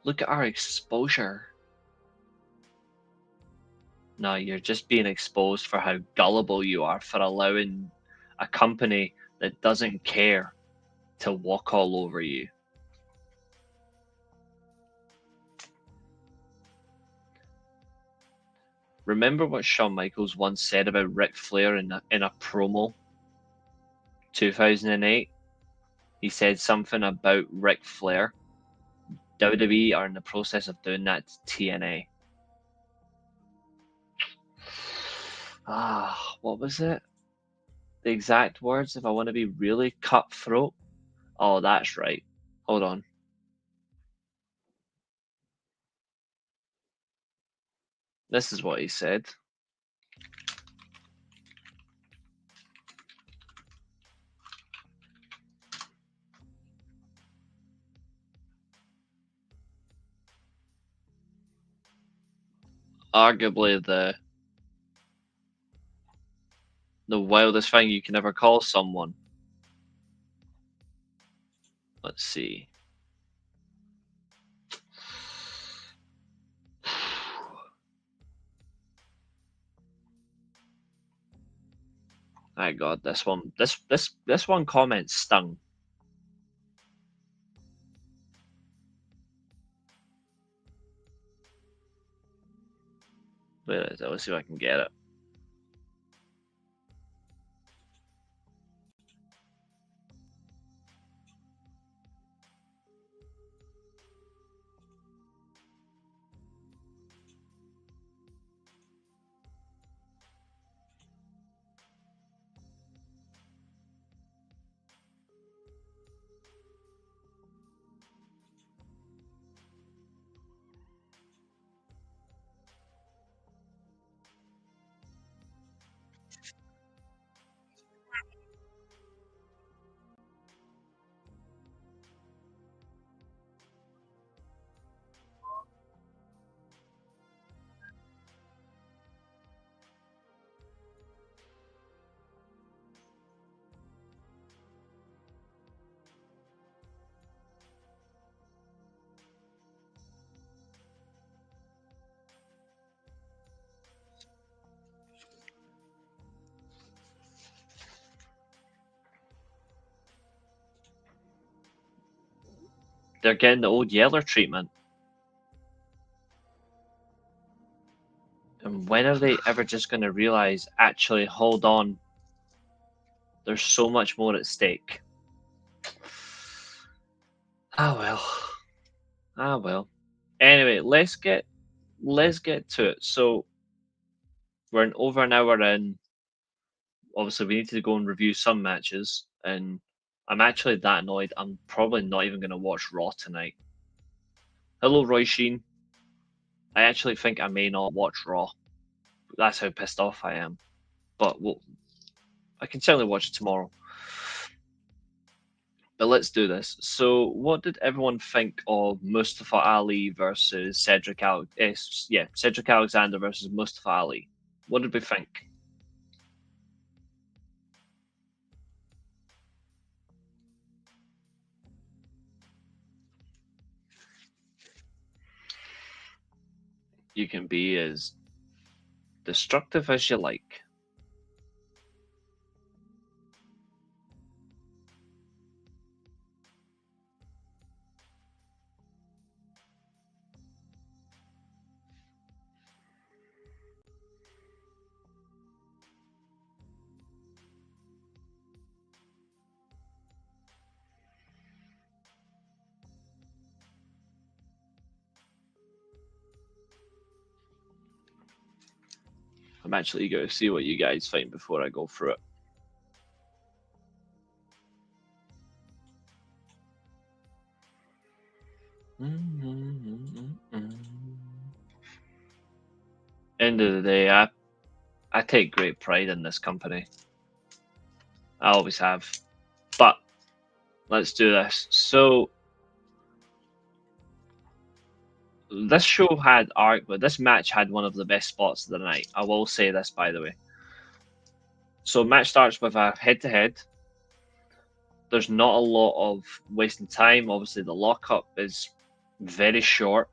Look at our exposure. No, you're just being exposed for how gullible you are for allowing a company that doesn't care to walk all over you. Remember what Shawn Michaels once said about Ric Flair in a promo? 2008? He said something about Ric Flair. WWE are in the process of doing that to TNA. What was it? The exact words, if I want to be really cutthroat? Oh, that's right. Hold on. This is what he said. Arguably the wildest thing you can ever call someone. Let's see. My God, this one comment stung. Wait, let's see if I can get it. They're getting the old Yeller treatment. And when are they ever just going to realize, actually, hold on, there's so much more at stake? Ah, well. Ah, well. Anyway, let's get to it. So we're over an hour in. Obviously, we need to go and review some matches, and I'm actually that annoyed. I'm probably not even going to watch Raw tonight. Hello, Roy Sheen. I actually think I may not watch Raw. That's how pissed off I am. But I can certainly watch it tomorrow. But let's do this. So, what did everyone think of Mustafa Ali versus Cedric Alexander versus Mustafa Ali? What did we think? You can be as destructive as you like. I'm actually eager to see what you guys think before I go through it. End of the day, I take great pride in this company. I always have. But let's do this. So this show had but this match had one of the best spots of the night. I will say this, by the way. So match starts with a head-to-head. There's not a lot of wasting time. Obviously, the lockup is very short.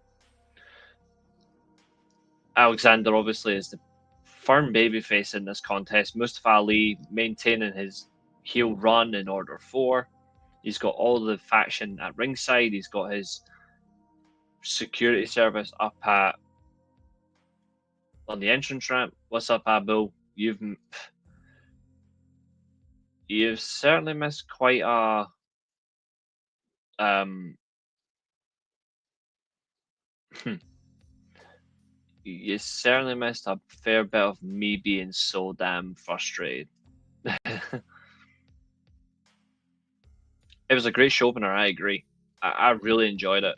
Alexander obviously is the firm babyface in this contest. Mustafa Ali maintaining his heel run in Order 4. He's got all the faction at ringside. He's got his security service up on the entrance ramp. What's up, Abu? You've certainly missed quite a you certainly missed a fair bit of me being so damn frustrated. It was a great show opener. I agree. I really enjoyed it,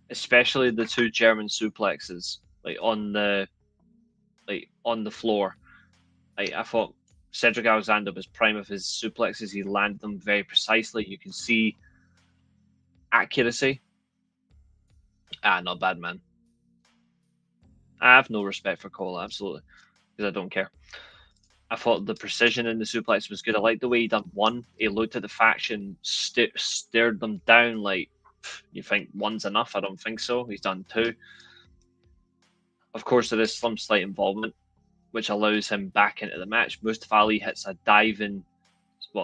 especially the two German suplexes, on the floor. I thought Cedric Alexander was prime of his suplexes. He landed them very precisely. You can see accuracy. Not bad, man. I have no respect for Cole, absolutely, because I don't care. I thought the precision in the suplex was good. I liked the way he done one. He looked at the faction, stared them down like, you think one's enough? I don't think so. He's done two. Of course, there is some slight involvement, which allows him back into the match. Mustafa Ali hits a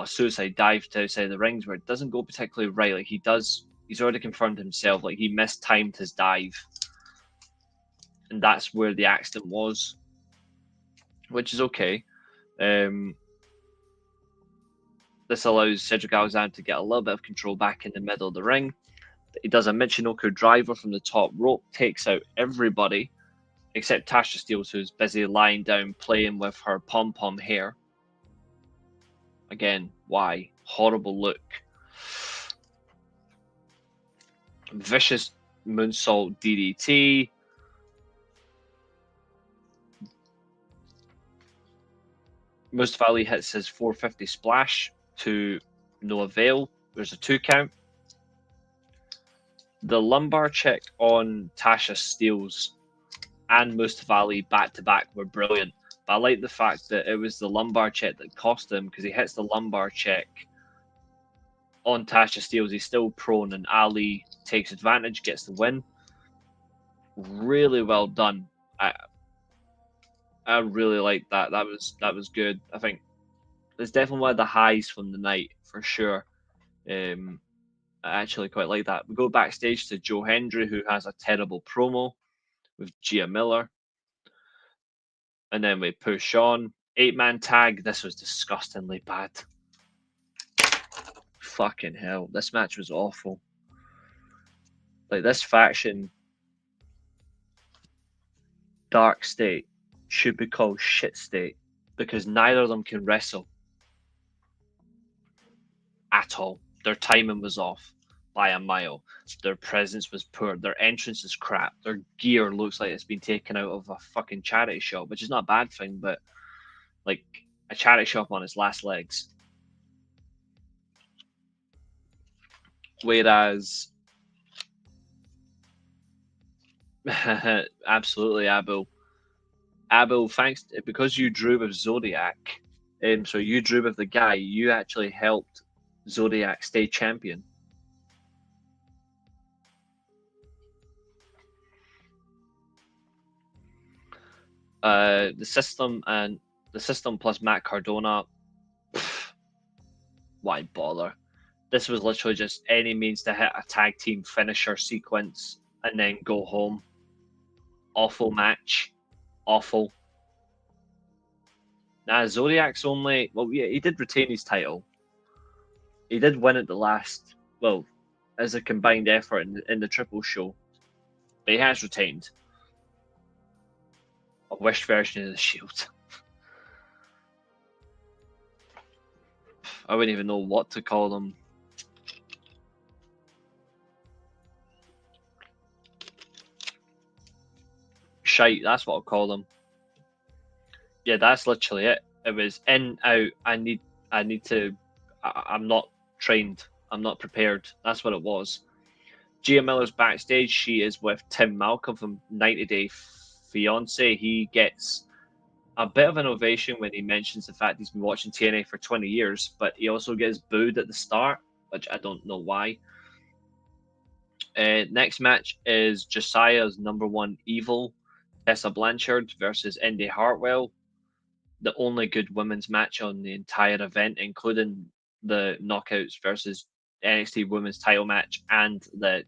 suicide dive to outside the rings where it doesn't go particularly right. Like he's already confirmed himself. Like he mistimed his dive, and that's where the accident was, which is okay. This allows Cedric Alexander to get a little bit of control back in the middle of the ring. He does a Michinoku driver from the top rope, takes out everybody except Tasha Steelz, who's busy lying down playing with her pom-pom hair. Again, why? Horrible look. Vicious moonsault DDT. Mustafa Ali hits his 450 splash to no avail. There's a 2 count. The lumbar check on Tasha Steelz and Mustafa Ali back to back were brilliant. But I like the fact that it was the lumbar check that cost him, because he hits the lumbar check on Tasha Steelz. He's still prone, and Ali takes advantage, gets the win. Really well done. I really liked that. That was good. I think it's definitely one of the highs from the night for sure. I actually quite like that. We go backstage to Joe Hendry, who has a terrible promo with Gia Miller. And then we push on. 8-man tag. This was disgustingly bad. Fucking hell. This match was awful. Like, this faction, Dark State, should be called Shit State because neither of them can wrestle at all. Their timing was off by a mile. Their presence was poor. Their entrance is crap. Their gear looks like it's been taken out of a fucking charity shop, which is not a bad thing, but like a charity shop on its last legs. Whereas, absolutely, Abel, thanks because you drew with Zodiac. So you drew with the guy. You actually helped Zodiac stay champion. The system plus Matt Cardona. Pff, why bother? This was literally just any means to hit a tag team finisher sequence and then go home. Awful match. Awful. Nah, Zodiac's only... Well, yeah, he did retain his title. He did win at the last... Well, as a combined effort in the triple show. But he has retained. A wished version of the Shield. I wouldn't even know what to call them. Shite, that's what I'll call them. Yeah, that's literally it. It was in, out, I need to... I'm not trained. I'm not prepared. That's what it was. Gia Miller's backstage. She is with Tim Malcolm from 90 Day Fiance. He gets a bit of an ovation when he mentions the fact he's been watching TNA for 20 years, but he also gets booed at the start, which I don't know why. Next match is Josiah's #1 evil, Tessa Blanchard versus Indy Hartwell. The only good women's match on the entire event, including the Knockouts versus NXT Women's title match and the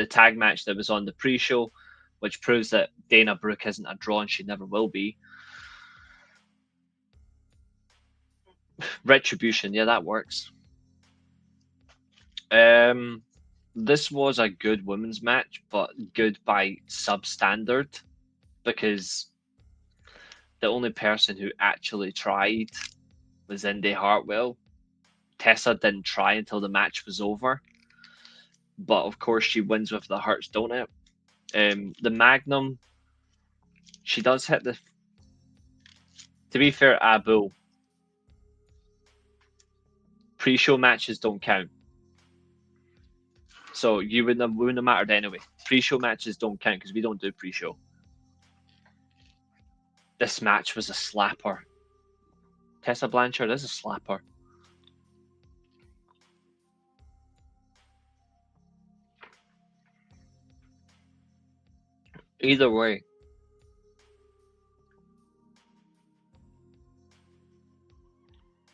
tag match that was on the pre-show, which proves that Dana Brooke isn't a draw and she never will be. Retribution, yeah, that works. This was a good women's match, but good by substandard, because the only person who actually tried was Indy Hartwell. Tessa didn't try until the match was over, but of course she wins with the Hurts, don't it? The Magnum, she does hit the... To be fair, Abu, pre-show matches don't count. So you wouldn't have mattered anyway. Pre-show matches don't count because we don't do pre-show. This match was a slapper. Tessa Blanchard is a slapper. Either way.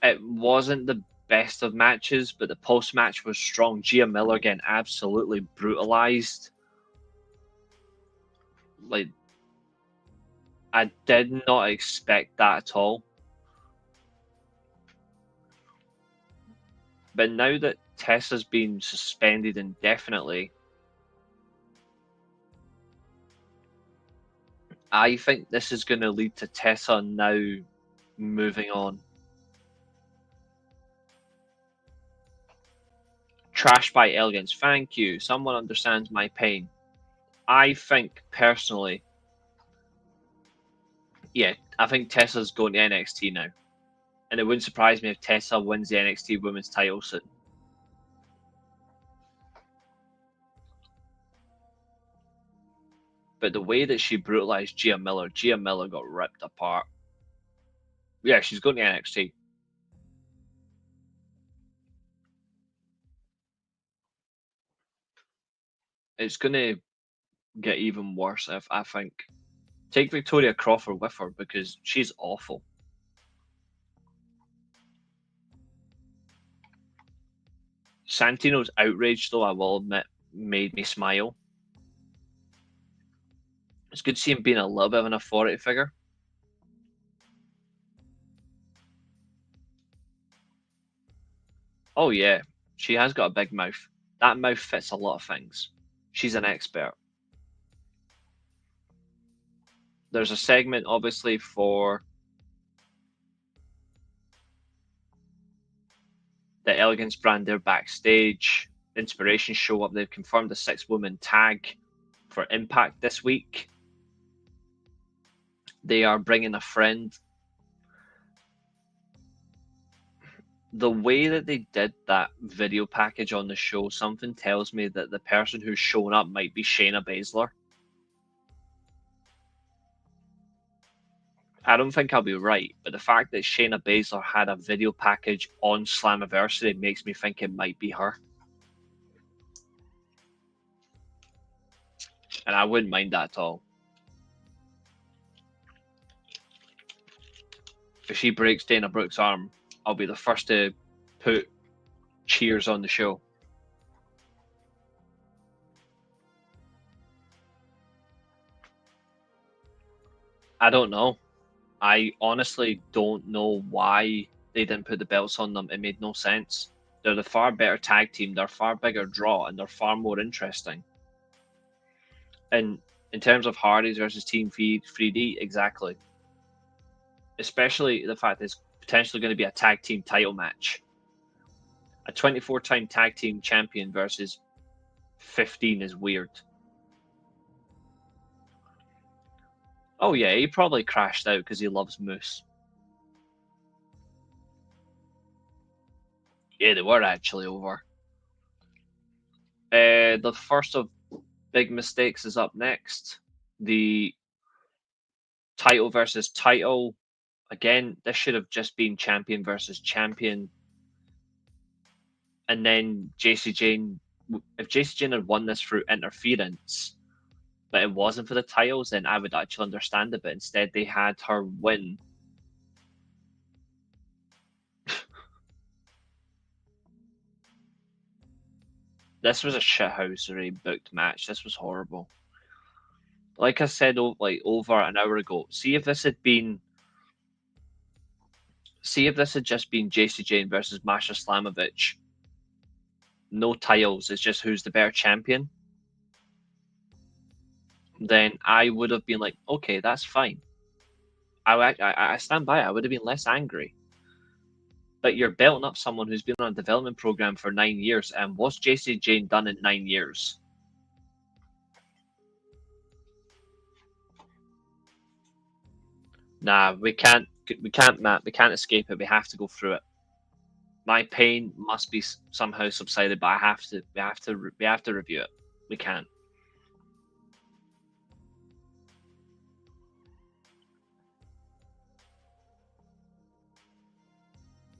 It wasn't the best of matches, but the post-match was strong. Gia Miller getting absolutely brutalized. Like, I did not expect that at all. But now that Tessa's been suspended indefinitely, I think this is going to lead to Tessa now moving on. Trash by Elegance. Thank you. Someone understands my pain. I think, personally, yeah, I think Tessa's going to NXT now. And it wouldn't surprise me if Tessa wins the NXT Women's title soon. But the way that she brutalized Gia Miller got ripped apart. Yeah, she's going to NXT. It's going to get even worse, if I think. Take Victoria Crawford with her because she's awful. Santino's outrage, though, I will admit, made me smile. It's good to see him being a little bit of an authority figure. Oh yeah, she has got a big mouth. That mouth fits a lot of things. She's an expert. There's a segment, obviously, for the Elegance brand. They're backstage. Inspiration show up. They've confirmed a 6-woman tag for Impact this week. They are bringing a friend. The way that they did that video package on the show, something tells me that the person who's showing up might be Shayna Baszler. I don't think I'll be right, but the fact that Shayna Baszler had a video package on Slammiversary makes me think it might be her. And I wouldn't mind that at all. If she breaks Dana Brooke's arm, I'll be the first to put cheers on the show. I don't know. I honestly don't know why they didn't put the belts on them. It made no sense. They're the far better tag team. They're a far bigger draw, and they're far more interesting. And in terms of Hardys versus Team 3D, exactly. Especially the fact that it's potentially going to be a tag team title match. A 24-time tag team champion versus 15 is weird. Oh yeah, he probably crashed out because he loves Moose. Yeah, they were actually over. The first of big mistakes is up next. The title versus title. Again, this should have just been champion versus champion. And then JC Jane, if JC Jane had won this through interference, but it wasn't for the titles, then I would actually understand it. But instead, they had her win. This was a shithousery booked match. This was horrible. Like I said, like over an hour ago. See if this had just been JC Jane versus Masha Slamovich. No titles. It's just who's the better champion. Then I would have been like, okay, that's fine. I stand by it. I would have been less angry. But you're belting up someone who's been on a development program for 9 years, and what's JC Jane done in 9 years? Nah, we can't, Matt. We can't escape it. We have to go through it. My pain must be somehow subsided, but we have to review it. We can't.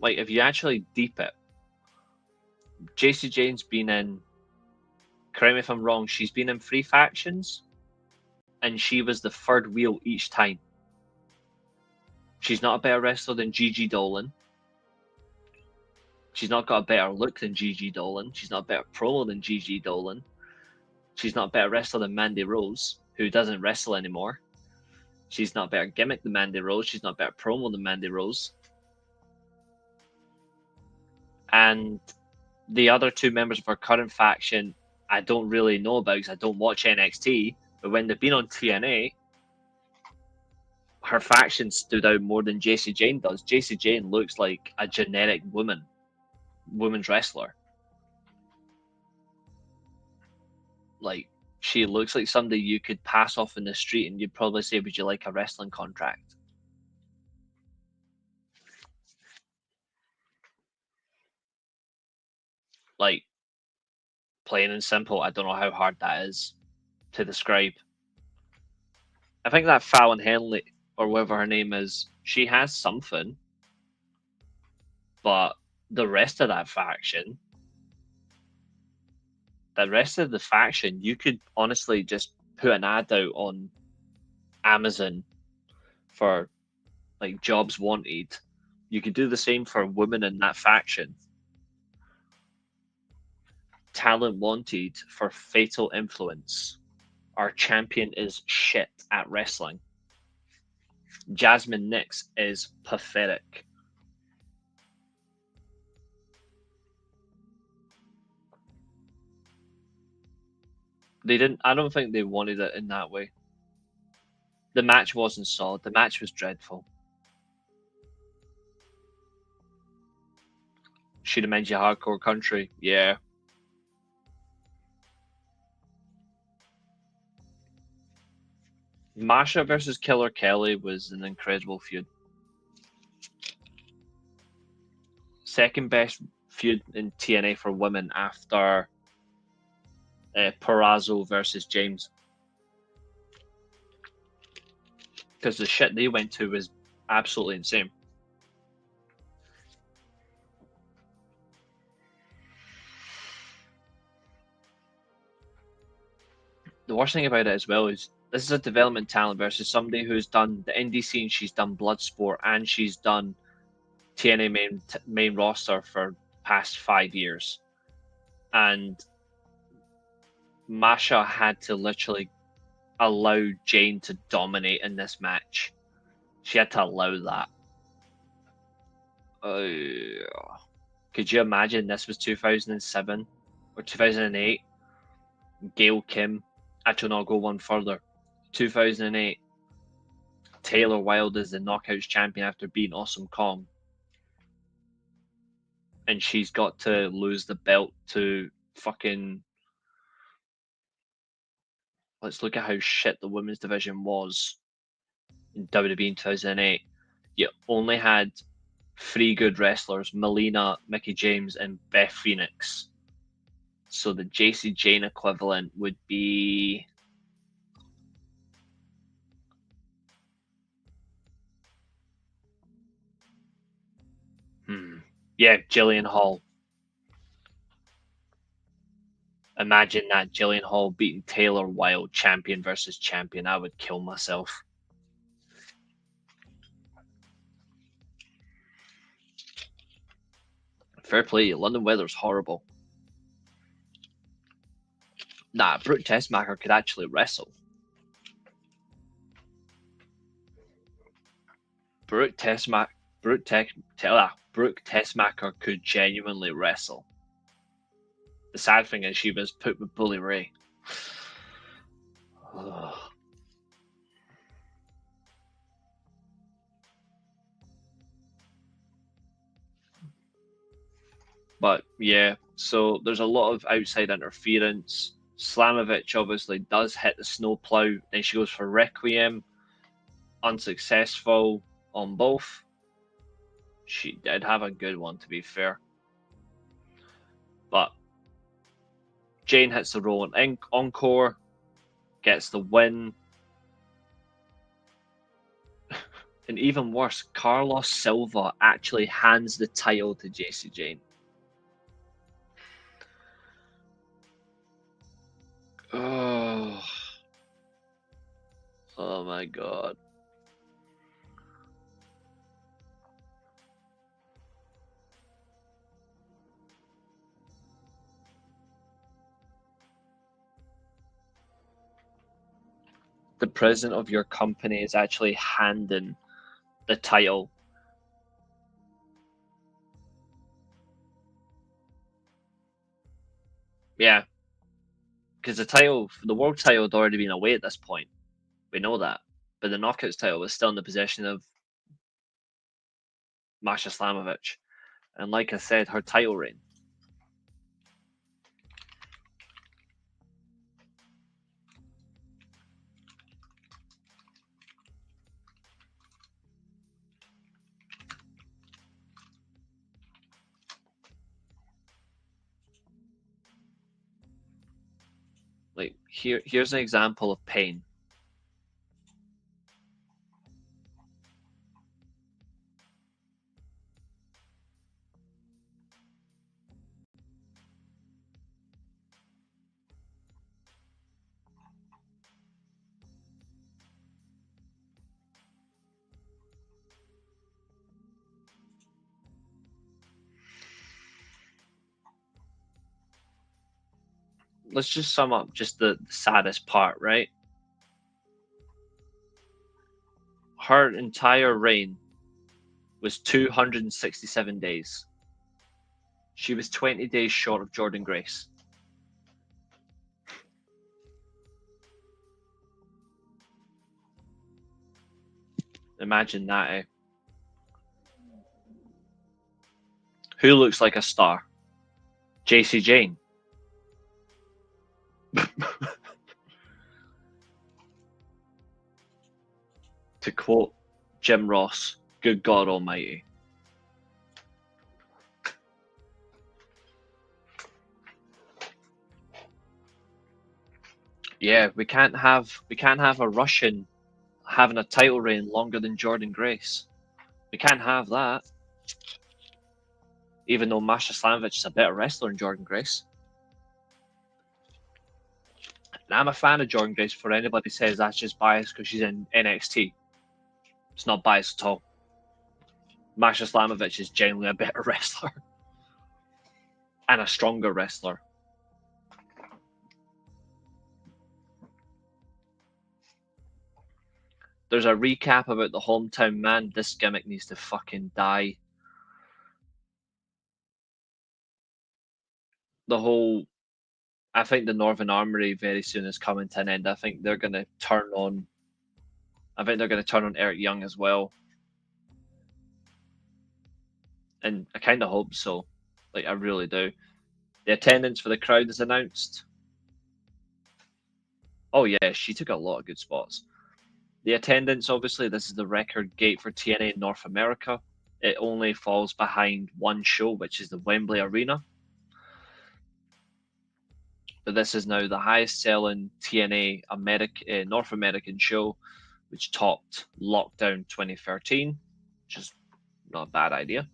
Like, if you actually deep it, JC Jane's been in, correct me if I'm wrong, she's been in 3 factions, and she was the third wheel each time. She's not a better wrestler than Gigi Dolan. She's not got a better look than Gigi Dolan. She's not a better promo than Gigi Dolan. She's not a better wrestler than Mandy Rose, who doesn't wrestle anymore. She's not a better gimmick than Mandy Rose. She's not a better promo than Mandy Rose. And the other 2 members of her current faction, I don't really know about because I don't watch NXT. But when they've been on TNA, her faction stood out more than JC Jane does. JC Jane looks like a generic women's wrestler. Like, she looks like somebody you could pass off in the street and you'd probably say, would you like a wrestling contract? Like, plain and simple. I don't know how hard that is to describe. I think that Fallon Henley, or whatever her name is, she has something. But the rest of that faction, you could honestly just put an ad out on Amazon for like jobs wanted. You could do the same for women in that faction. talent wanted for fatal influence. Our champion is shit at wrestling. Jasmine Nix is pathetic. They didn't. I don't think they wanted it in that way. The match wasn't solid. The match was dreadful. Should have mentioned Hardcore Country. Yeah. Masha versus Killer Kelly was an incredible feud. Second best feud in TNA for women after Perazzo versus James. Because the shit they went to was absolutely insane. The worst thing about it as well is this is a development talent versus somebody who's done the indie scene, she's done Bloodsport, and she's done TNA main roster for past 5 years. And Masha had to literally allow Jane to dominate in this match. She had to allow that. Could you imagine this was 2007 or 2008? Gail Kim. Actually, no, I'll go one further. 2008. Taylor Wilde is the Knockouts champion after beating Awesome Kong. And she's got to lose the belt to fucking. Let's look at how shit the women's division was in WWE in 2008. You only had 3 good wrestlers: Melina, Mickie James, and Beth Phoenix. So the JC Jane equivalent would be. Yeah, Jillian Hall. Imagine that, Jillian Hall beating Taylor Wilde, champion versus champion. I would kill myself. Fair play, London weather's horrible. Nah, Brooke Tessmacher could actually wrestle. Brooke Tessmacher could genuinely wrestle. The sad thing is she was put with Bully Ray. But yeah, so there's a lot of outside interference. Slamovich obviously does hit the snowplow, then she goes for Requiem. Unsuccessful on both. She did have a good one, to be fair. But Jane hits the rolling encore, gets the win. And even worse, Carlos Silva actually hands the title to JC Jane. Oh my god. The president of your company is actually handing the title. Yeah. Because the world title had already been away at this point. We know that. But the Knockouts title was still in the possession of Masha Slamovich. And like I said, her title reign. Like here's an example of pain. let's just sum up just the saddest part, right? Her entire reign was 267 days. She was 20 days short of Jordynne Grace. Imagine that, eh? Who looks like a star? JC Jane. To quote Jim Ross, good God Almighty. Yeah, we can't have a Russian having a title reign longer than Jordynne Grace. We can't have that. Even though Masha Slamovich is a better wrestler than Jordynne Grace. And I'm a fan of Jordynne Grace. For anybody says that's just biased because she's in NXT, it's not biased at all. Masha Slamovich is genuinely a better wrestler and a stronger wrestler. There's a recap about the hometown man. This gimmick needs to fucking die. The whole, I think the Northern Armory very soon is coming to an end. I think they're going to turn on Eric Young as well. And I kind of hope so. Like, I really do. The attendance for the crowd is announced. Oh yeah, she took a lot of good spots. The attendance, obviously, this is the record gate for TNA North America. It only falls behind one show, which is the Wembley Arena. But this is now the highest selling TNA North American show, which topped Lockdown 2013, which is not a bad idea.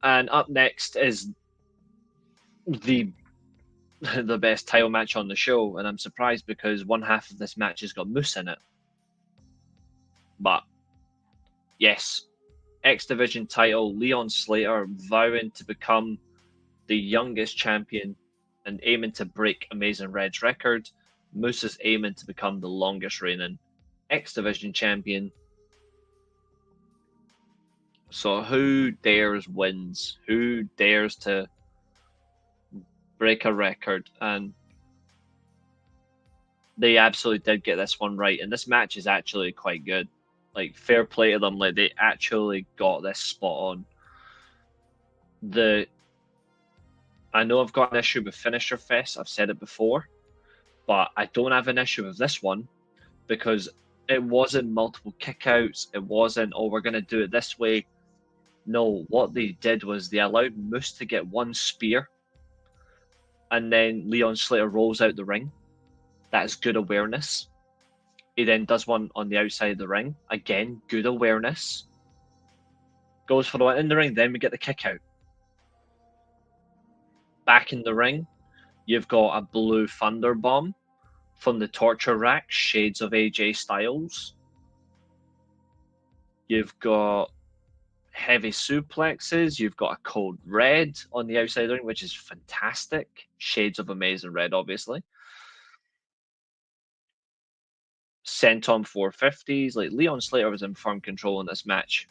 And up next is the best title match on the show, and I'm surprised because one half of this match has got Moose in it. But yes, X Division title, Leon Slater vowing to become the youngest champion and aiming to break Amazing Red's record. Moose is aiming to become the longest reigning X Division champion. So who dares wins? Who dares to break a record? And they absolutely did get this one right. And this match is actually quite good. Like, fair play to them. Like, they actually got this spot on. I know I've got an issue with Finisher Fest. I've said it before. But I don't have an issue with this one because it wasn't multiple kickouts. It wasn't, oh, we're going to do it this way. No, what they did was they allowed Moose to get one spear and then Leon Slater rolls out the ring. That is good awareness. He then does one on the outside of the ring. Again, good awareness. Goes for the one in the ring, then we get the kick out. Back in the ring, you've got a blue thunder bomb from the torture rack, shades of AJ Styles. You've got heavy suplexes. You've got a code red on the outside of the ring, which is fantastic. Shades of Amazing Red, obviously. Senton 450s. Like, Leon Slater was in firm control in this match.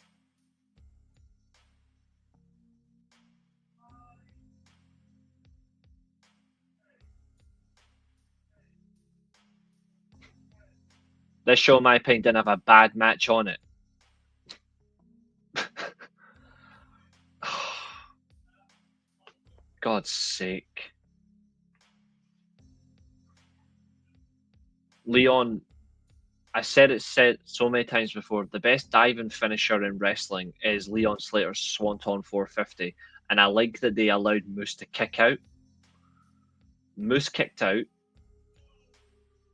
This show, in my opinion, didn't have a bad match on it. God's sake. Leon, I said it so many times before, the best diving finisher in wrestling is Leon Slater's Swanton 450. And I like that they allowed Moose to kick out. Moose kicked out.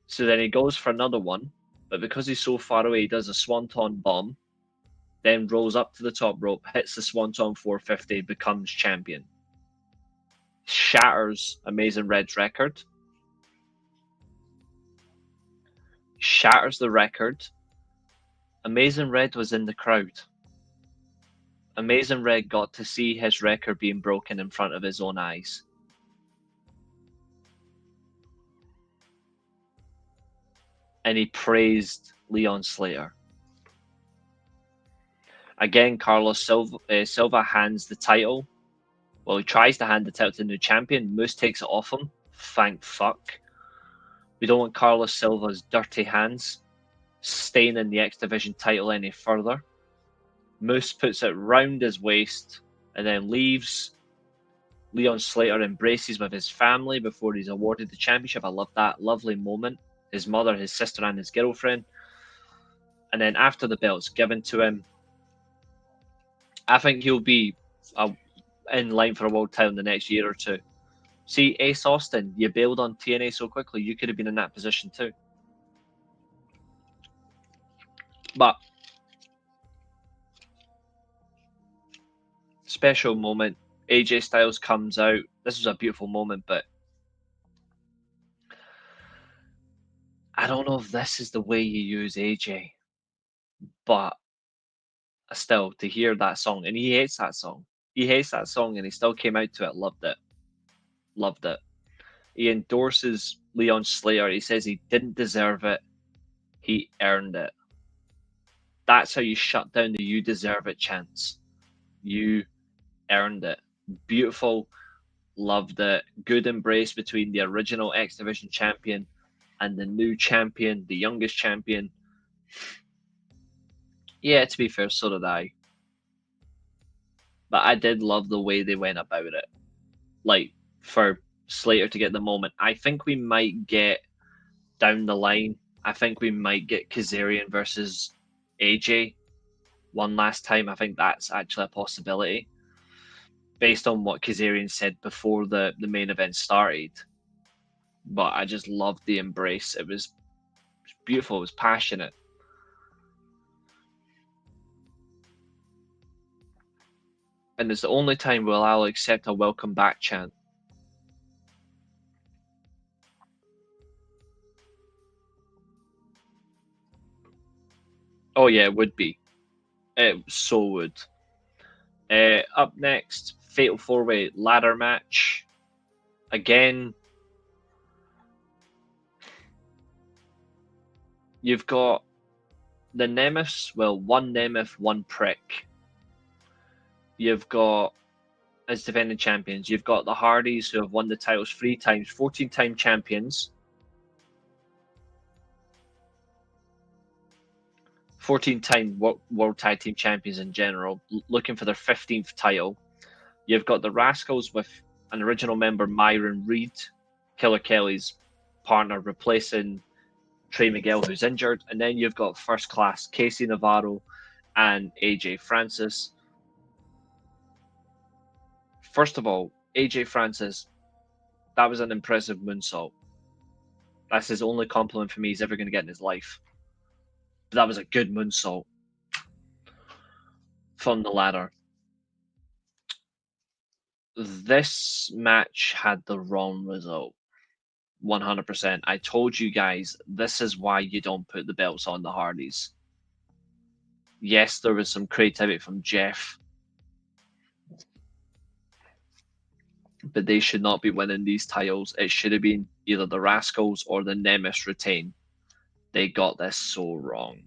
So then he goes for another one. But because he's so far away, he does a Swanton bomb. Then rolls up to the top rope, hits the Swanton 450, becomes champion. Shatters Amazing Red's record. Shatters the record. Amazing Red was in the crowd. Amazing Red got to see his record being broken in front of his own eyes. and he praised Leon Slater. Again, Carlos Silva hands the title. Well, he tries to hand the title to the new champion. Moose takes it off him. Thank fuck. We don't want Carlos Silva's dirty hands staining the X Division title any further. Moose puts it round his waist and then leaves. Leon Slater embraces with his family before he's awarded the championship. I love that lovely moment. His mother, his sister, and his girlfriend. And then after the belt's given to him, I think he'll be in line for a world title in the next year or two. See, Ace Austin, you bailed on TNA so quickly, you could have been in that position too. But special moment. AJ Styles comes out. This was a beautiful moment, but I don't know if this is the way you use AJ. But still, to hear that song, and he hates that song. He hates that song, and he still came out to it. Loved it. Loved it. He endorses Leon Slater. He says he didn't deserve it. He earned it. That's how you shut down the "you deserve it" chants. You earned it. Beautiful. Loved it. Good embrace between the original X Division champion and the new champion, the youngest champion. Yeah, to be fair, so did I. But I did love the way they went about it. Like, for Slater to get the moment. I think we might get down the line. I think we might get Kazarian versus AJ one last time. I think that's actually a possibility based on what Kazarian said before the main event started. But I just loved the embrace. It was beautiful. It was passionate. And it's the only time where I'll accept a welcome back chant. Oh yeah, it would be. It so would. Up next, Fatal 4-Way ladder match. Again, you've got the Nemeth, well, one Nemeth, one prick. You've got, as defending champions, you've got the Hardys who have won the titles 3 times, 14-time champions. 14-time World Tag Team Champions in general, looking for their 15th title. You've got the Rascals with an original member, Myron Reed, Killer Kelly's partner, replacing Trey Miguel, who's injured. And then you've got First Class, Casey Navarro and AJ Francis. First of all, AJ Francis, that was an impressive moonsault. That's his only compliment for me he's ever going to get in his life. But that was a good moonsault from the ladder. This match had the wrong result. 100%. I told you guys, this is why you don't put the belts on the Hardys. Yes, there was some creativity from Jeff, but they should not be winning these titles. It should have been either the Rascals or the Nemeth retain. They got this so wrong.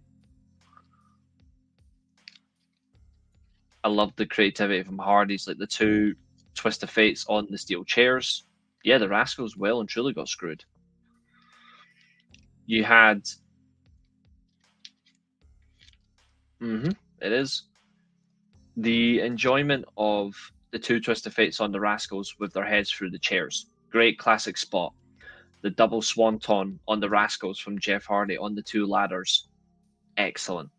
I love the creativity from Hardys, like the 2 Twist of Fates on the steel chairs. Yeah, the Rascals well and truly got screwed. You had... it is. The enjoyment of the 2 Twist of Fates on the Rascals with their heads through the chairs. Great classic spot. The double swanton on the Rascals from Jeff Hardy on the 2 ladders. Excellent.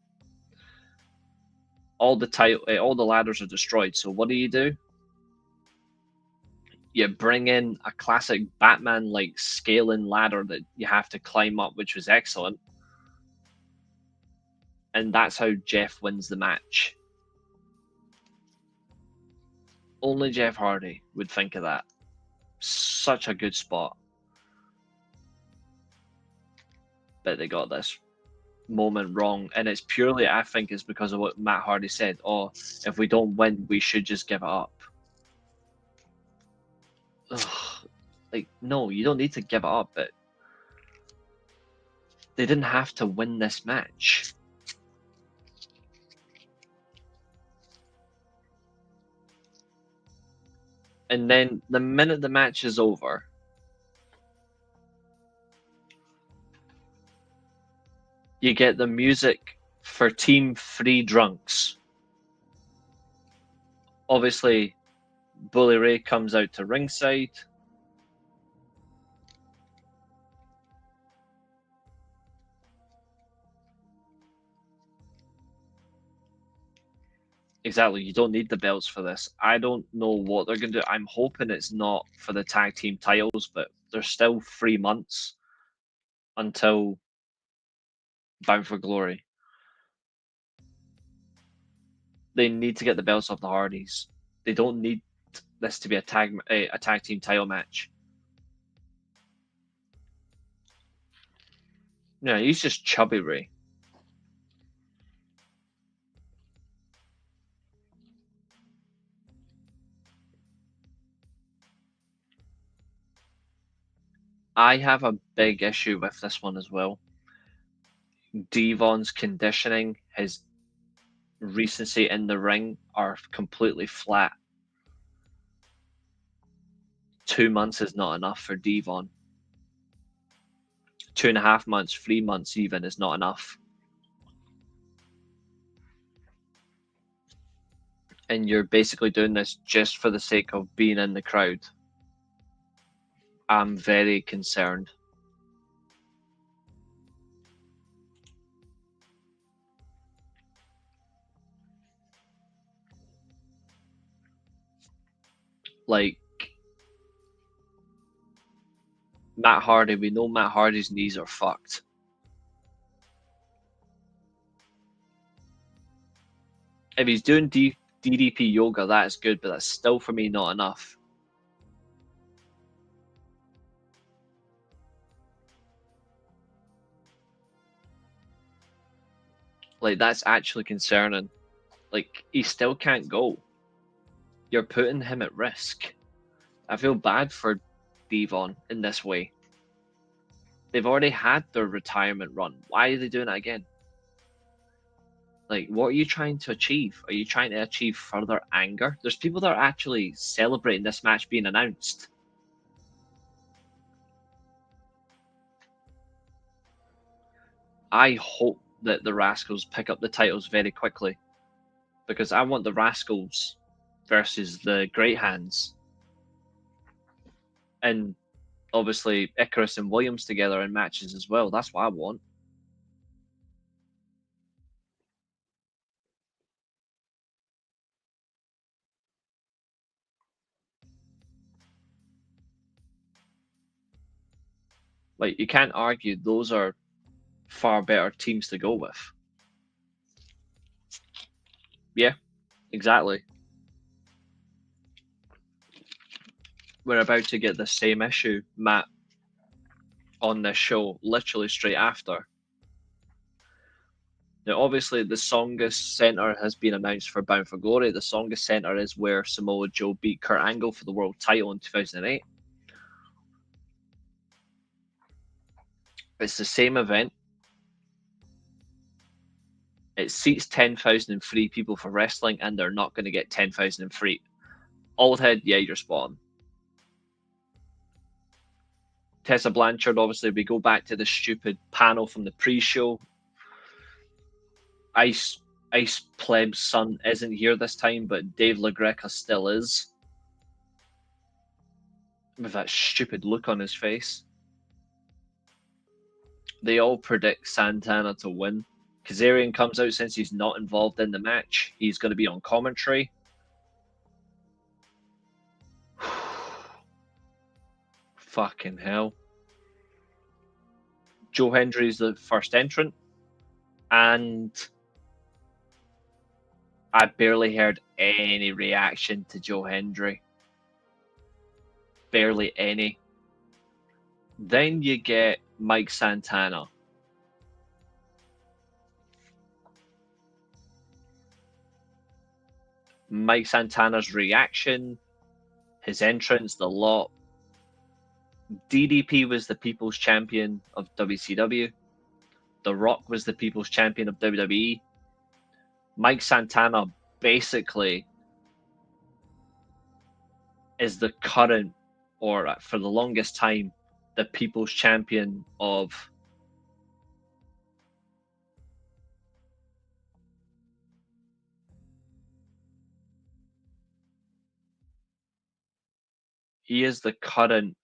All the ladders are destroyed. So what do? You bring in a classic Batman-like scaling ladder that you have to climb up, which was excellent. And that's how Jeff wins the match. Only Jeff Hardy would think of that. Such a good spot. But they got this moment wrong, and it's purely, I think, is because of what Matt Hardy said. Oh, if we don't win, we should just give it up. Ugh. Like, no, you don't need to give it up, but They didn't have to win this match. And then the minute the match is over, you get the music for Team Free Drunks. Obviously, Bully Ray comes out to ringside. Exactly, you don't need the belts for this. I don't know what they're going to do. I'm hoping it's not for the tag team titles, but there's still 3 months until Bound for Glory. They need to get the belts off the Hardys. They don't need this to be a tag team title match. No, he's just chubby Ray. I have a big issue with this one as well. Devon's conditioning, his recency in the ring are completely flat. 2 months is not enough for Devon. 2.5 months, 3 months even is not enough. And you're basically doing this just for the sake of being in the crowd. I'm very concerned. Like, Matt Hardy, we know Matt Hardy's knees are fucked. If he's doing DDP yoga, that's good, but that's still for me not enough. Like, that's actually concerning. Like, he still can't go. You're putting him at risk. I feel bad for Devon in this way. They've already had their retirement run. Why are they doing it again? Like, what are you trying to achieve? Are you trying to achieve further anger? There's people that are actually celebrating this match being announced. I hope that the Rascals pick up the titles very quickly, because I want the Rascals versus the Great Hands, and obviously Icarus and Williams together in matches as well. That's what I want. Like, you can't argue those are far better teams to go with. Yeah, exactly. We're about to get the same issue, Matt, on this show, literally straight after. Now, obviously, the Songus Center has been announced for Bound for Glory. The Songus Center is where Samoa Joe beat Kurt Angle for the world title in 2008. It's the same event. It seats 10,000 free people for wrestling, and they're not going to get 10,000 free. Old head, yeah, you're spot on. Tessa Blanchard, obviously, we go back to the stupid panel from the pre-show. Ice Pleb's son isn't here this time, but Dave LaGreca still is. With that stupid look on his face. They all predict Santana to win. Kazarian comes out since he's not involved in the match. He's going to be on commentary. Fucking hell. Joe Hendry's the first entrant. And I barely heard any reaction to Joe Hendry. Barely any. Then you get Mike Santana. Mike Santana's reaction, his entrance, the lot. DDP was the People's Champion of WCW. The Rock was the People's Champion of WWE. Mike Santana basically is the current, or for the longest time, the People's Champion of he is the current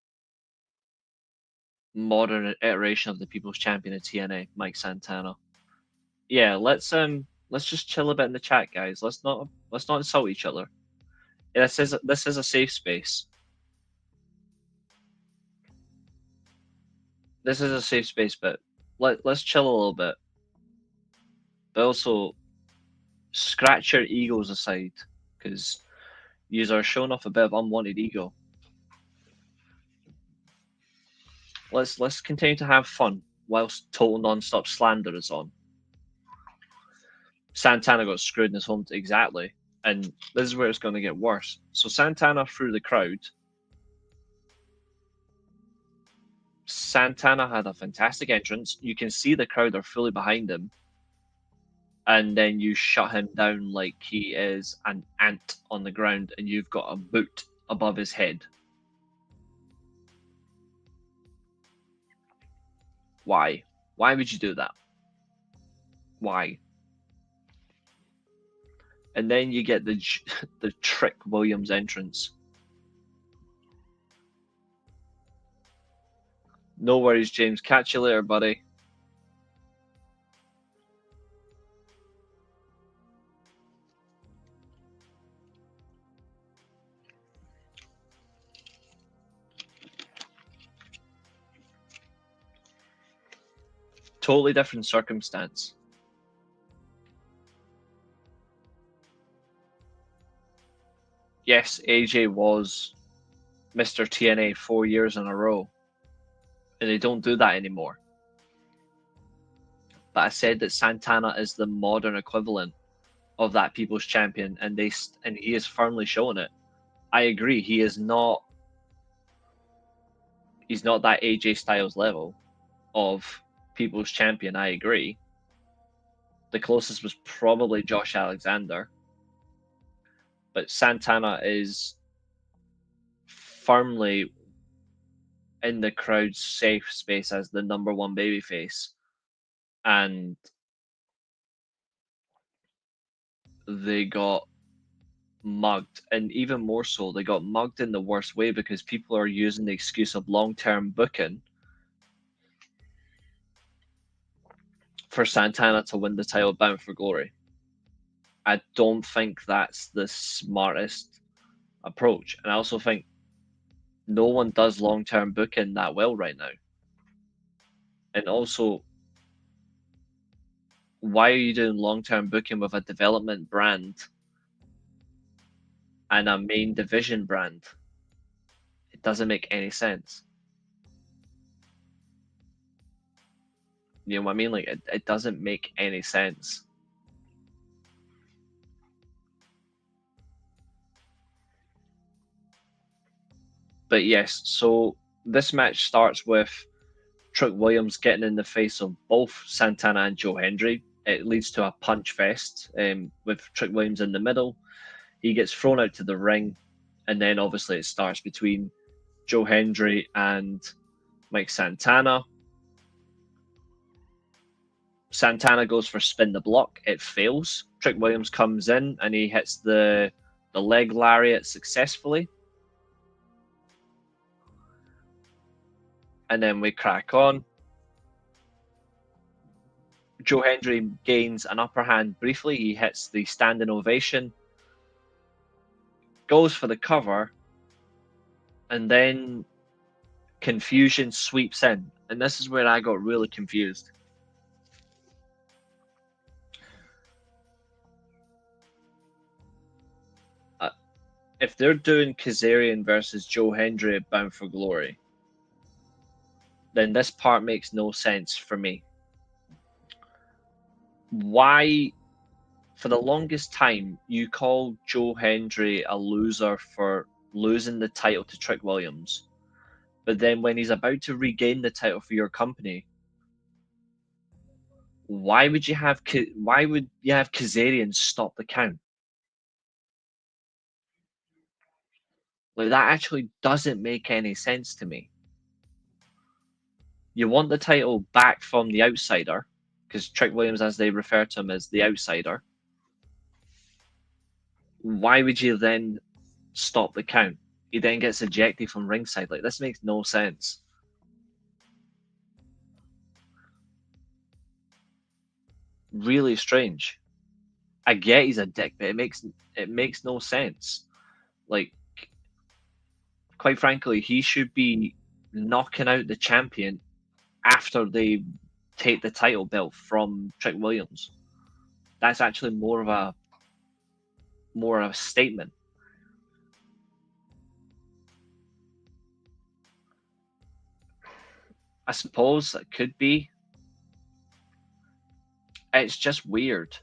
modern iteration of the People's Champion of TNA, Mike Santana. Yeah, let's just chill a bit in the chat, guys. Let's not insult each other. This is a safe space. This is a safe space, but let's chill a little bit. But also, scratch your egos aside, because you are showing off a bit of unwanted ego. Let's continue to have fun whilst total non-stop slander is on. Santana got screwed in his home exactly, and this is where it's going to get worse. So Santana through the crowd. Santana had a fantastic entrance. You can see the crowd are fully behind him, and then you shut him down like he is an ant on the ground, and you've got a boot above his head. Why? Why would you do that? Why? And then you get the Trick Williams entrance. No worries, James. Catch you later, buddy. Totally different circumstance. Yes, AJ was Mr. TNA 4 years in a row, and they don't do that anymore. But I said that Santana is the modern equivalent of that People's Champion, and he is firmly showing it. I agree, he is not. He's not that AJ Styles level of People's Champion. I agree. The closest was probably Josh Alexander, but Santana is firmly in the crowd's safe space as the number one babyface, and they got mugged, and even more so, they got mugged in the worst way because people are using the excuse of long-term booking for Santana to win the title Bound for Glory. I don't think that's the smartest approach, and I also think no one does long-term booking that well right now. And also, why are you doing long-term booking with a development brand and a main division brand? It doesn't make any sense. You know what I mean? Like, it doesn't make any sense. But yes, so this match starts with Trick Williams getting in the face of both Santana and Joe Hendry. It leads to a punch fest with Trick Williams in the middle. He gets thrown out to the ring, and then obviously it starts between Joe Hendry and Mike Santana. Santana goes for spin the block. It fails. Trick Williams comes in and he hits the leg lariat successfully. And then we crack on. Joe Hendry gains an upper hand briefly. He hits the standing ovation, goes for the cover, and then confusion sweeps in. And this is where I got really confused. If they're doing Kazarian versus Joe Hendry at Bound for Glory, then this part makes no sense for me. Why, for the longest time, you called Joe Hendry a loser for losing the title to Trick Williams, but then when he's about to regain the title for your company, why would you have Kazarian stop the count? Like, that actually doesn't make any sense to me. You want the title back from the outsider, because Trick Williams, as they refer to him, as the outsider. Why would you then stop the count? He then gets ejected from ringside. Like, this makes no sense. Really strange. I get he's a dick, but it makes no sense. Like, quite frankly, he should be knocking out the champion after they take the title belt from Trick Williams. That's actually more of a statement. I suppose it could be. It's just weird.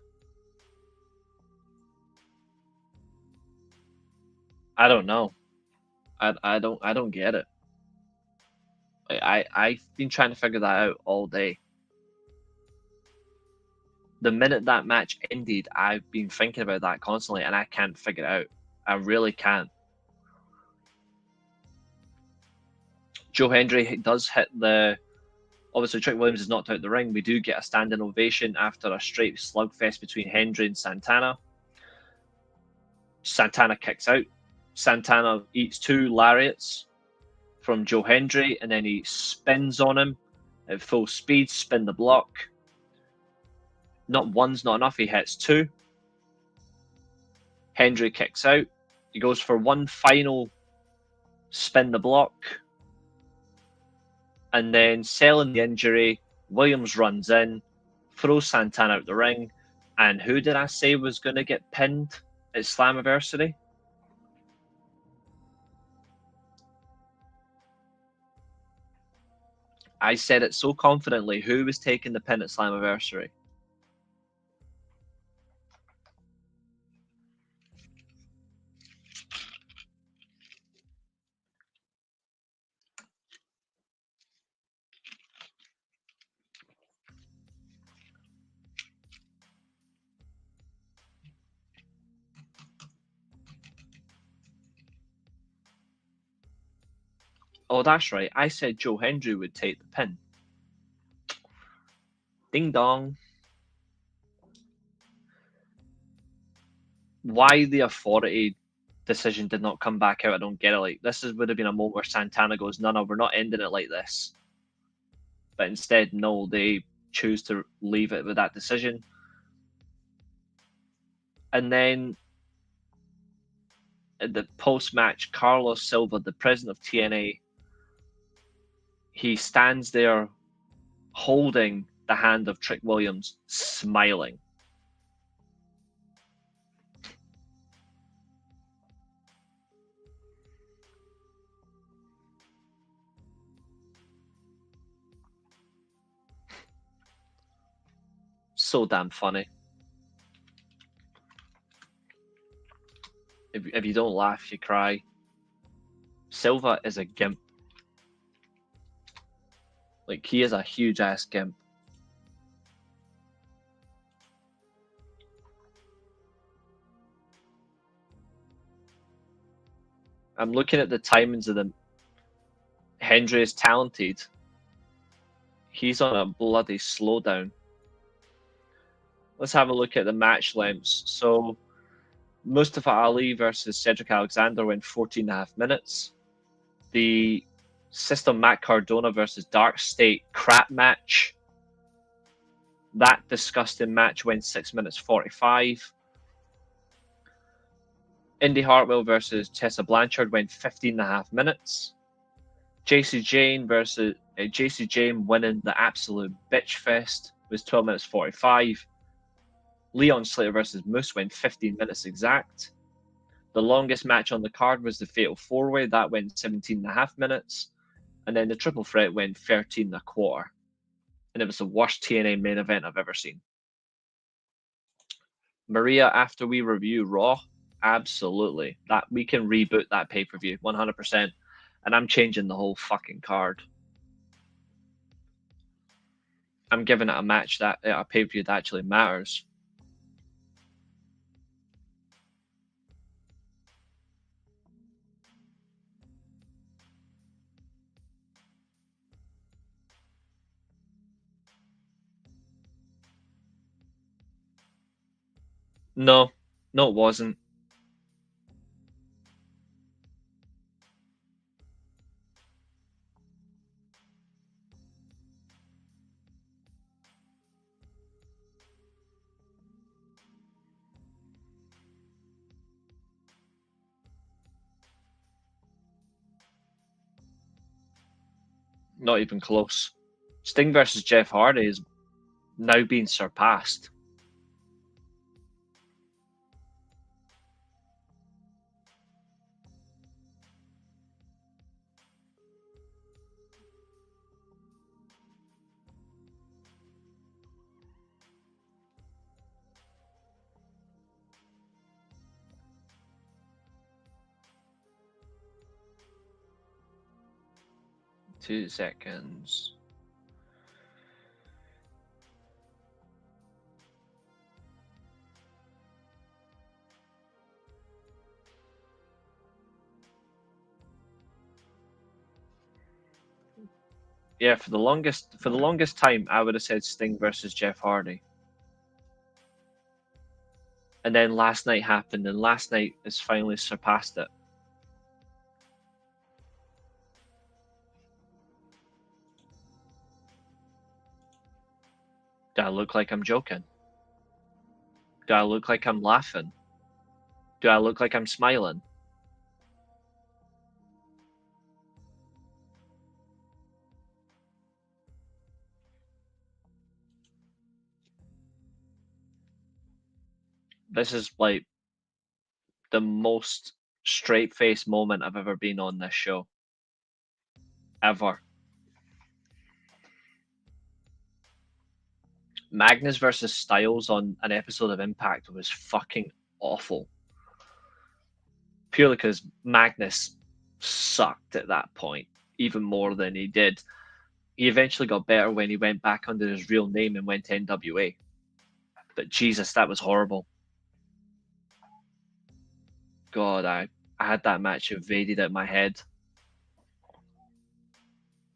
I don't know. I don't get it. I've been trying to figure that out all day. The minute that match ended, I've been thinking about that constantly, and I can't figure it out. I really can't. Joe Hendry does hit the. Obviously, Trick Williams is knocked out the ring. We do get a standing ovation after a straight slugfest between Hendry and Santana. Santana kicks out. Santana eats 2 lariats from Joe Hendry, and then he spins on him at full speed, spin the block. Not one's not enough, he hits 2. Hendry kicks out. He goes for one final spin the block. And then, selling the injury, Williams runs in, throws Santana out the ring. And who did I say was going to get pinned at Slammiversary? I said it so confidently. Who was taking the pin at Slammiversary? Oh, that's right. I said Joe Hendry would take the pin. Ding dong. Why the Authority decision did not come back out, I don't get it. Like, would have been a moment where Santana goes, no, we're not ending it like this. But instead, no, they choose to leave it with that decision. And then at the post-match, Carlos Silva, the president of TNA, he stands there holding the hand of Trick Williams, smiling. So damn funny. If you don't laugh, you cry. Silva is a gimp. Like, he is a huge ass gimp. I'm looking at the timings of them. Hendry is talented. He's on a bloody slowdown. Let's have a look at the match lengths. So, Mustafa Ali versus Cedric Alexander went 14.5 minutes. The System Matt Cardona versus Dark State crap match. That disgusting match went 6 minutes 45. Indy Hartwell versus Tessa Blanchard went 15.5 minutes. JC Jane winning the absolute bitch fest was 12 minutes 45. Leon Slater versus Moose went 15 minutes exact. The longest match on the card was the Fatal 4-Way. That went 17.5 minutes. And then the Triple Threat went 13.25. And it was the worst TNA main event I've ever seen. Maria, after we review Raw, absolutely. That we can reboot that pay-per-view 100%. And I'm changing the whole fucking card. I'm giving it a match that a pay-per-view that actually matters. No, no, it wasn't. Not even close. Sting versus Jeff Hardy is now being surpassed. Two seconds. Yeah, for the longest time, I would have said Sting versus Jeff Hardy. And then last night happened, and last night has finally surpassed it. Do I look like I'm joking? Do I look like I'm laughing? Do I look like I'm smiling? This is like the most straight-faced moment I've ever been on this show. Ever. Magnus versus Styles on an episode of Impact was fucking awful. Purely because Magnus sucked at that point, even more than he did. He eventually got better when he went back under his real name and went to NWA. But Jesus, that was horrible. God, I had that match invaded at my head.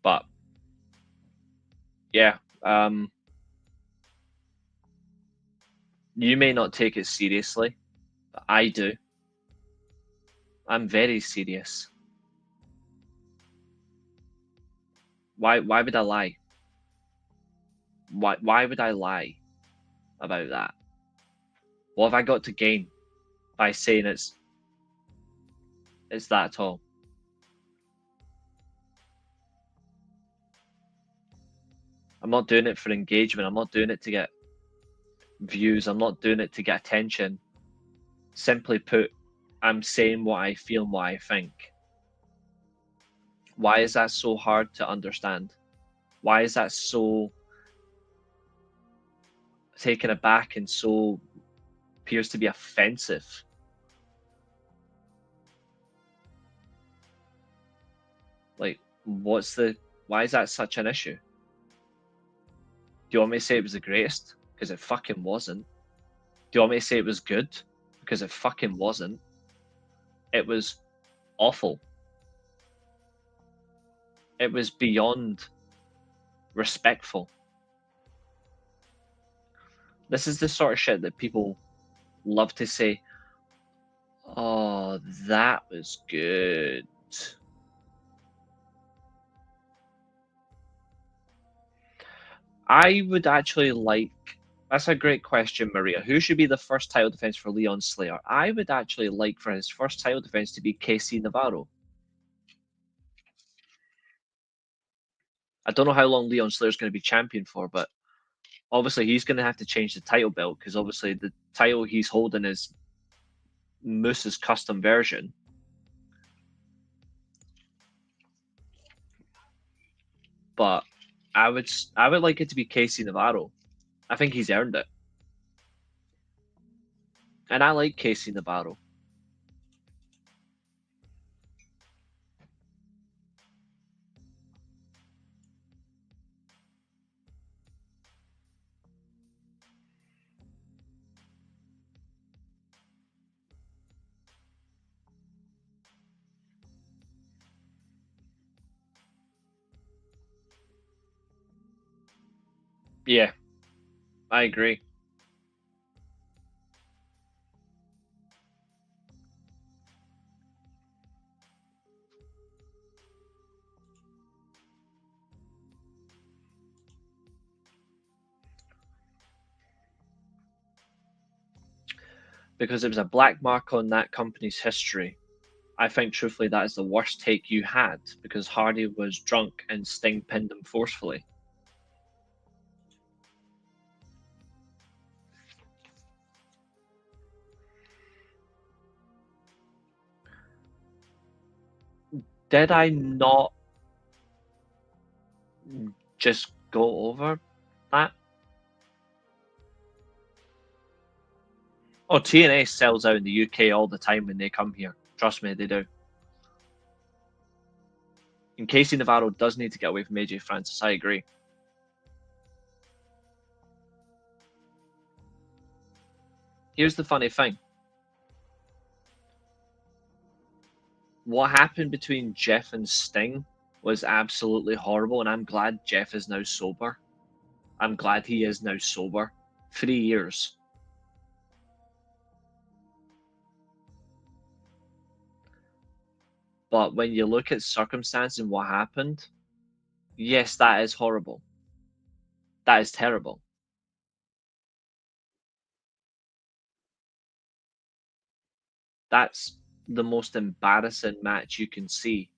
But yeah, you may not take it seriously, but I do. I'm very serious. Why would I lie? Why would I lie about that? What have I got to gain by saying it's that at all? I'm not doing it for engagement. I'm not doing it to get views. I'm not doing it to get attention. Simply put, I'm saying what I feel and what I think. Why is that so hard to understand? Why is that so taken aback and so appears to be offensive? Like, why is that such an issue? Do you want me to say it was the greatest? Because it fucking wasn't. Do you want me to say it was good? Because it fucking wasn't. It was awful. It was beyond respectful. This is the sort of shit that people love to say, oh, that was good. I would actually like. That's a great question, Maria. Who should be the first title defense for Leon Slayer? I would actually like for his first title defense to be KC Navarro. I don't know how long Leon Slayer's going to be champion for, but obviously he's going to have to change the title belt because obviously the title he's holding is Moose's custom version. But I would like it to be KC Navarro. I think he's earned it. And I like KC Navarro. Yeah, I agree. Because it was a black mark on that company's history. I think truthfully that is the worst take you had because Hardy was drunk and Sting pinned him forcefully. Did I not just go over that? Oh, TNA sells out in the UK all the time when they come here. Trust me, they do. And Casey Navarro does need to get away from AJ Francis. I agree. Here's the funny thing. What happened between Jeff and Sting was absolutely horrible, and I'm glad Jeff is now sober. I'm glad he is now sober. 3 years. But when you look at circumstance and what happened, yes, that is horrible. That is terrible. That's the most embarrassing match you can see.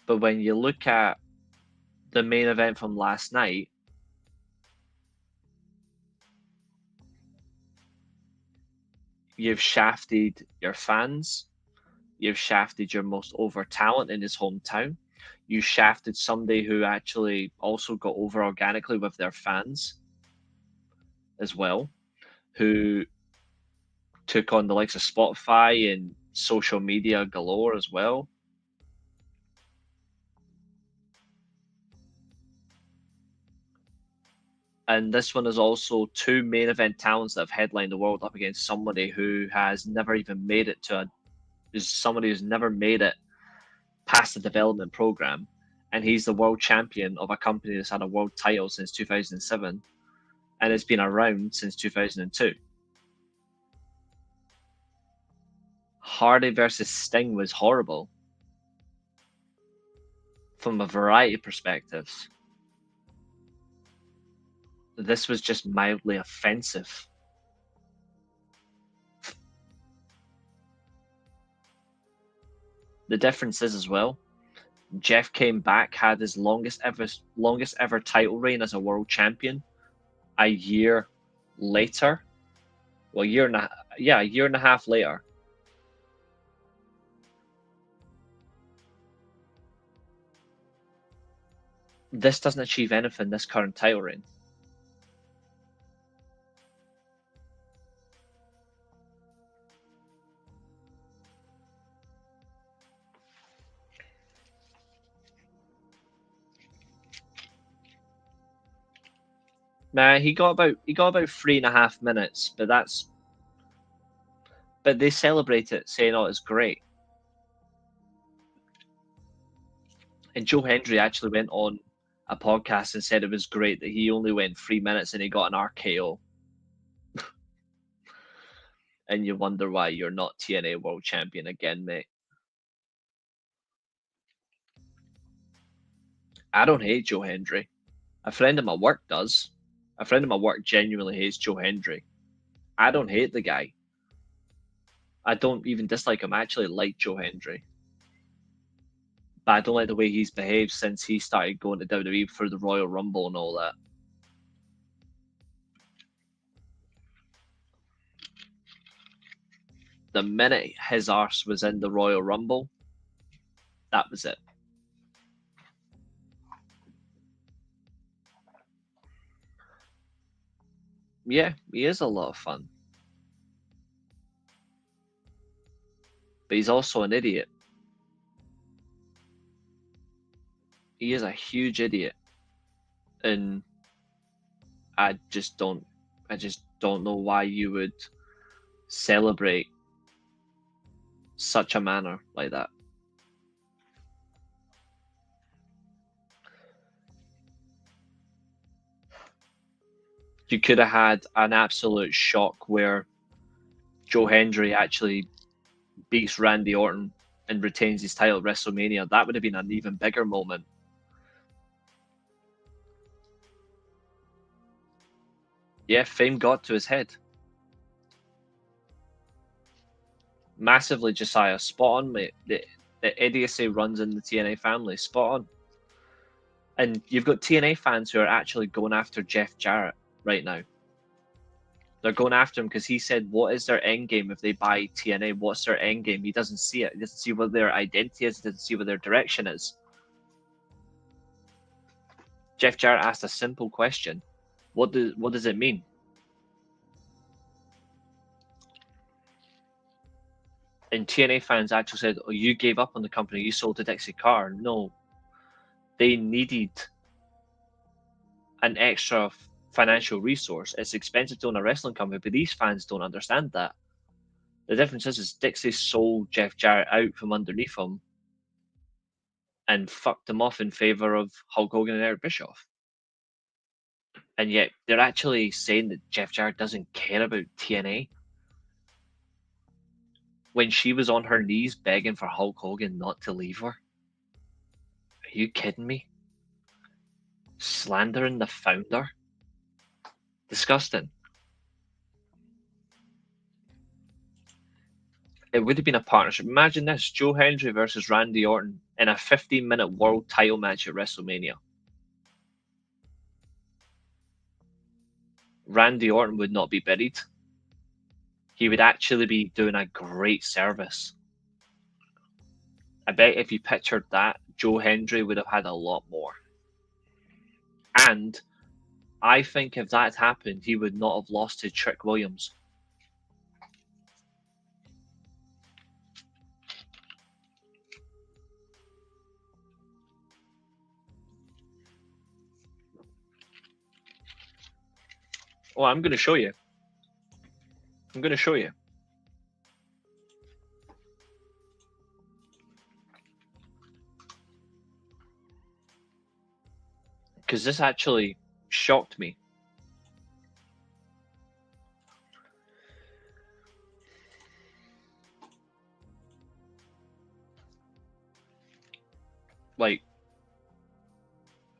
But when you look at the main event from last night, you've shafted your fans, you've shafted your most over talent in his hometown, you shafted somebody who actually also got over organically with their fans as well, who took on the likes of Spotify and social media galore as well. And this one is also two main event talents that have headlined the world up against somebody who has never even made it to is somebody who's never made it past the development program, and he's the world champion of a company that's had a world title since 2007 and it's been around since 2002. Hardy versus Sting was horrible from a variety of perspectives. This was just mildly offensive. The difference is as well, Jeff came back, had his longest ever title reign as a world champion a year later. Well, a year and a half later. This doesn't achieve anything this current title reign. Nah, he got about 3.5 minutes, but they celebrate it saying, "Oh, it's great." And Joe Hendry actually went on a podcast and said it was great that he only went 3 minutes and he got an RKO. And you wonder why you're not TNA World Champion again, mate. I don't hate Joe Hendry. A friend of my work does. A friend of my work genuinely hates Joe Hendry. I don't hate the guy. I don't even dislike him. I actually like Joe Hendry. But I don't like the way he's behaved since he started going to WWE through the Royal Rumble and all that. The minute his arse was in the Royal Rumble, that was it. Yeah, he is a lot of fun. But he's also an idiot. He is a huge idiot. And I just don't know why you would celebrate such a manner like that. You could have had an absolute shock where Joe Hendry actually beats Randy Orton and retains his title at WrestleMania. That would have been an even bigger moment. Yeah, fame got to his head. Massively, Josiah. Spot on, mate. The idiocy runs in the TNA family. Spot on. And you've got TNA fans who are actually going after Jeff Jarrett right now. They're going after him because he said, what is their end game if they buy TNA? What's their end game? He doesn't see it. He doesn't see what their identity is. He doesn't see what their direction is. Jeff Jarrett asked a simple question. What does it mean? And TNA fans actually said, oh, you gave up on the company. You sold to Dixie Carter. No. They needed an extra financial resource. It's expensive to own a wrestling company, but these fans don't understand that. The difference is Dixie sold Jeff Jarrett out from underneath him and fucked him off in favor of Hulk Hogan and Eric Bischoff. And yet they're actually saying that Jeff Jarrett doesn't care about TNA. When she was on her knees begging for Hulk Hogan not to leave her. Are you kidding me? Slandering the founder? Disgusting. It would have been a partnership. Imagine this, Joe Hendry versus Randy Orton in a 15-minute world title match at WrestleMania. Randy Orton would not be buried. He would actually be doing a great service. I bet if you pictured that, Joe Hendry would have had a lot more. And I think if that had happened, he would not have lost to Trick Williams. Oh, I'm going to show you. I'm going to show you. Because this actually shocked me. Like,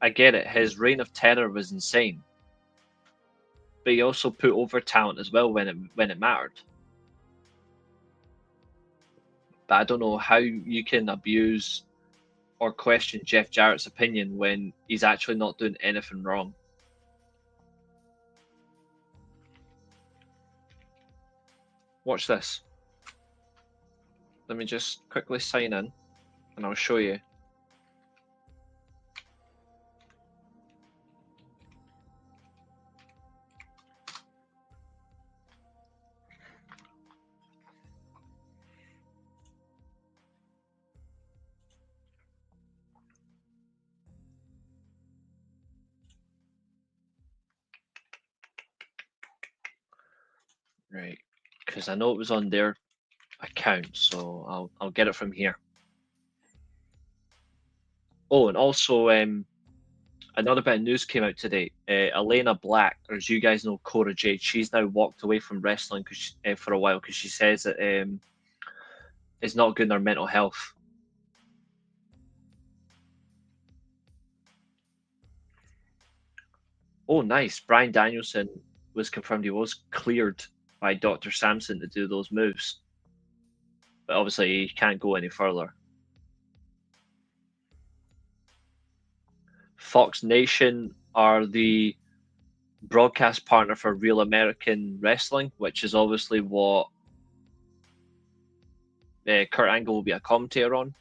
I get it. His reign of terror was insane. But he also put over talent as well when it mattered. But I don't know how you can abuse or question Jeff Jarrett's opinion when he's actually not doing anything wrong. Watch this. Let me just quickly sign in and I'll show you. Right, because I know it was on their account, so I'll get it from here. Oh, and also another bit of news came out today. Elena Black, or as you guys know, Cora Jade, she's now walked away from wrestling for a while because she says that it's not good in her mental health. Oh, nice. Bryan Danielson was confirmed he was cleared by Dr. Sampson to do those moves. But obviously, he can't go any further. Fox Nation are the broadcast partner for Real American Wrestling, which is obviously what Kurt Angle will be a commentator on.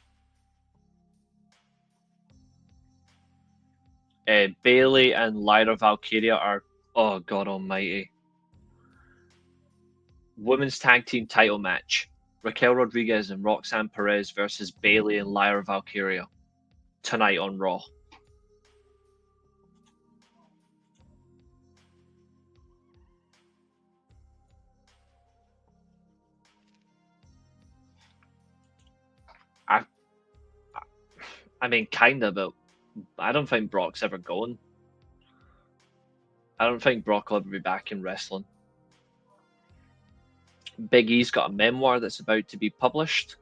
Bayley and Lyra Valkyria are, oh God almighty. Women's tag team title match. Raquel Rodriguez and Roxanne Perez versus Bayley and Lyra Valkyria tonight on Raw. I mean, kind of, but I don't think Brock's ever going. I don't think Brock will ever be back in wrestling. Big E's got a memoir that's about to be published.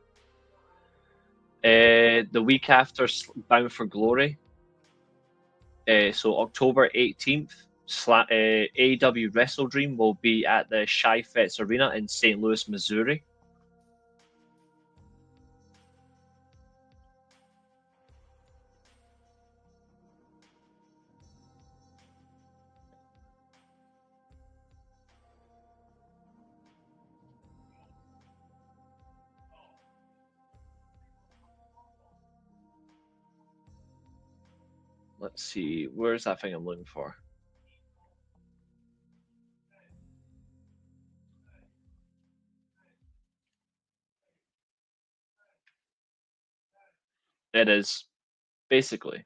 The week after Bound for Glory, so October 18th, AEW Wrestle Dream will be at the Shy Fets Arena in St. Louis, Missouri. Let's see, where's that thing I'm looking for? It is, basically.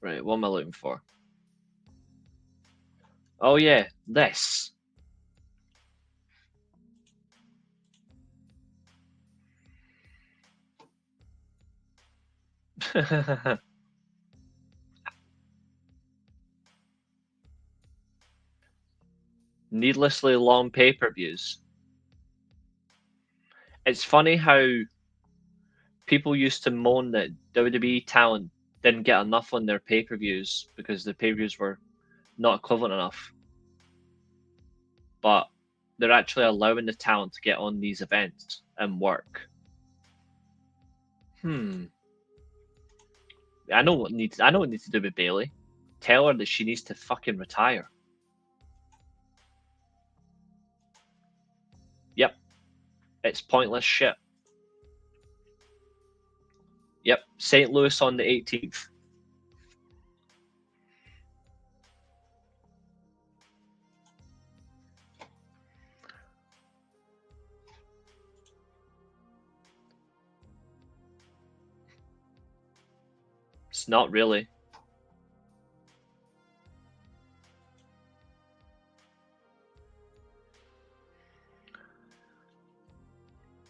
Right, what am I looking for? Oh yeah, this. Needlessly long pay-per-views. It's funny how people used to moan that WWE talent didn't get enough on their pay-per-views because the pay-per-views were not equivalent enough. But they're actually allowing the talent to get on these events and work. I know what needs to do with Bayley. Tell her that she needs to fucking retire. Yep. It's pointless shit. Yep. St. Louis on the 18th. It's not really.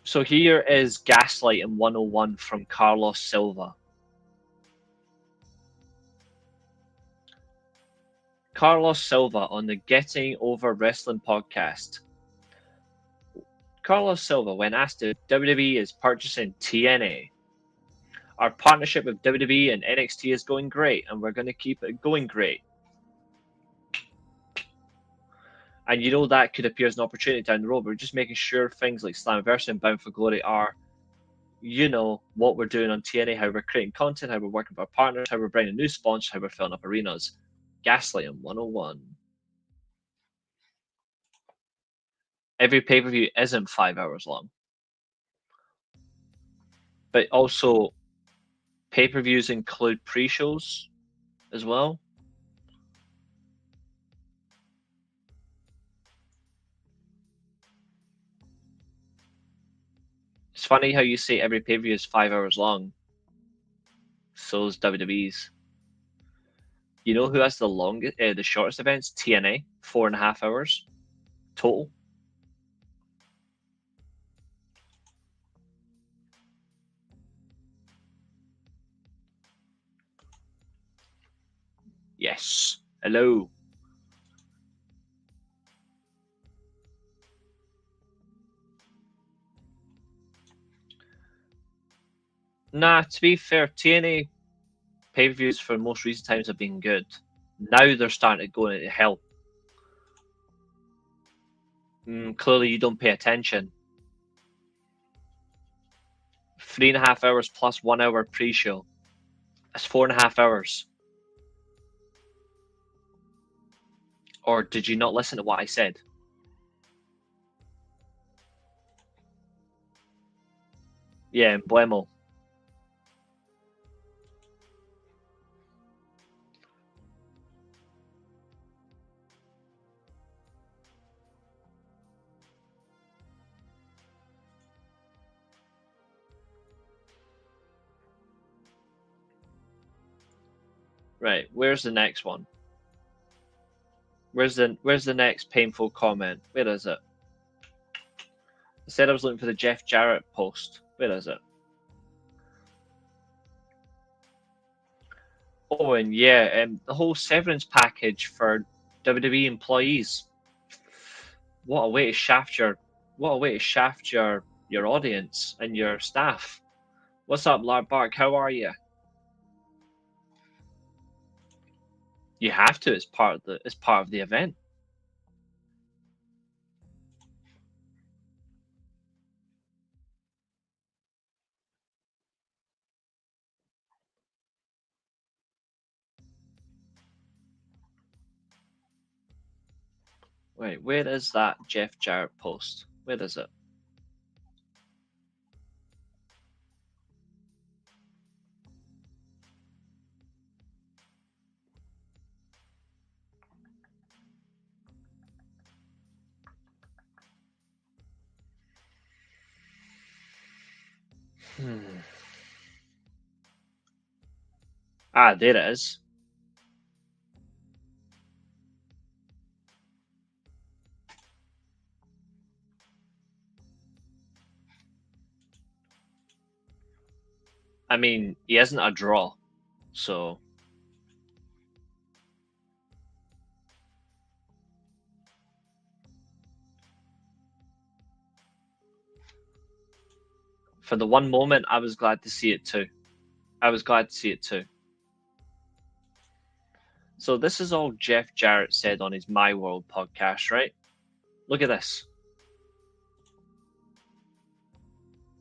So here is Gaslighting 101 from Carlos Silva. Carlos Silva on the Getting Over Wrestling podcast. Carlos Silva, when asked if WWE is purchasing TNA, our partnership with WWE and NXT is going great, and we're going to keep it going great. And you know that could appear as an opportunity down the road. We're just making sure things like Slammiversary and Bound for Glory are, you know, what we're doing on TNA, how we're creating content, how we're working with our partners, how we're bringing new sponsors, how we're filling up arenas. Gaslighting 101. Every pay-per-view isn't 5 hours long. But also, pay-per-views include pre-shows as well. It's funny how you say every pay-per-view is 5 hours long. So is WWE's. You know who has the longest, the shortest events? TNA, 4.5 hours total. Yes. Hello. Nah, to be fair, TNA pay-per-views for most recent times have been good. Now they're starting to go into hell. Clearly you don't pay attention. 3.5 hours plus 1 hour pre-show. That's 4.5 hours. Or did you not listen to what I said? Yeah, Buemo. Right, where's the next one? Where's the next painful comment? Where is it? I said I was looking for the Jeff Jarrett post. Where is it? Oh, and yeah, the whole severance package for WWE employees. What a way to shaft your your audience and your staff. What's up, Lark Bark? How are you? You have to. It's part of the event. Wait, where is that Jeff Jarrett post? Where is it? Ah, there it is. I mean, he isn't a draw, so for the one moment, I was glad to see it too. I was glad to see it too. So this is all Jeff Jarrett said on his My World podcast, right? Look at this.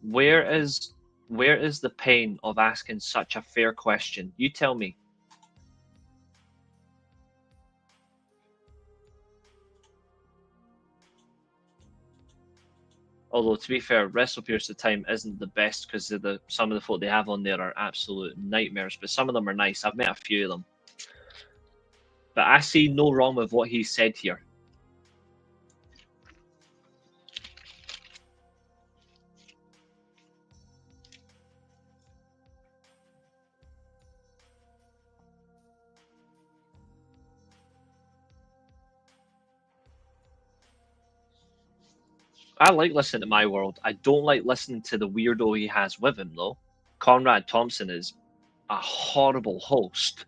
Where is the pain of asking such a fair question? You tell me. Although to be fair, WrestlePierce the time isn't the best because some of the folk they have on there are absolute nightmares, but some of them are nice. I've met a few of them. But I see no wrong with what he said here. I like listening to My World. I don't like listening to the weirdo he has with him, though. Conrad Thompson is a horrible host.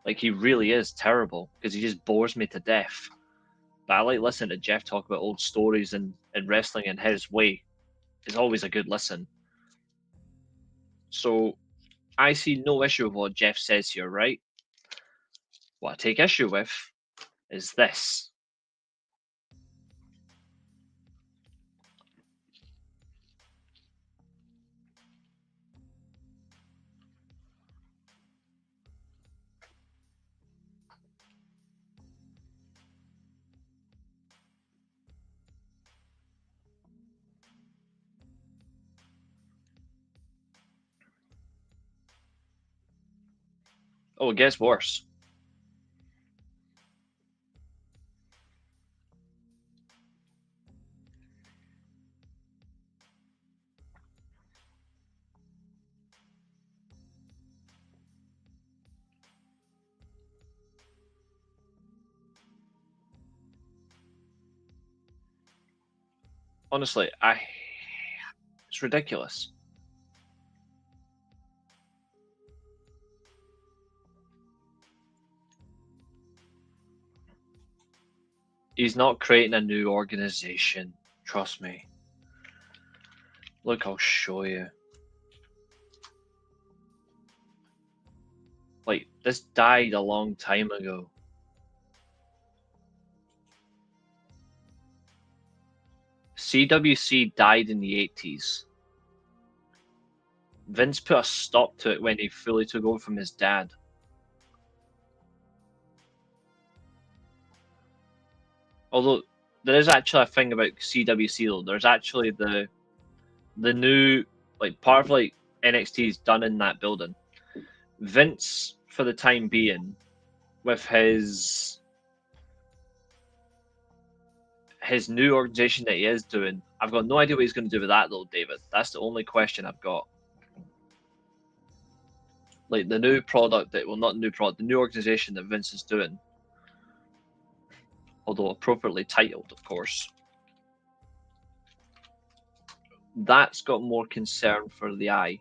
Like, he really is terrible because he just bores me to death. But I like listening to Jeff talk about old stories and wrestling in his way. It's always a good listen. So, I see no issue with what Jeff says here, right? What I take issue with is this. Oh, it gets worse. Honestly, it's ridiculous. He's not creating a new organization. Trust me. Look, I'll show you. Like, this died a long time ago. CWC died in the 80s. Vince put a stop to it when he fully took over from his dad. Although, there is actually a thing about CWC, though. There's actually the new, like, part of, like, NXT is done in that building. Vince, for the time being, with his new organization that he is doing, I've got no idea what he's going to do with that, though, David. That's the only question I've got. Like, the new product that, well, not new product, the new organization that Vince is doing, although appropriately titled, of course. That's got more concern for the eye.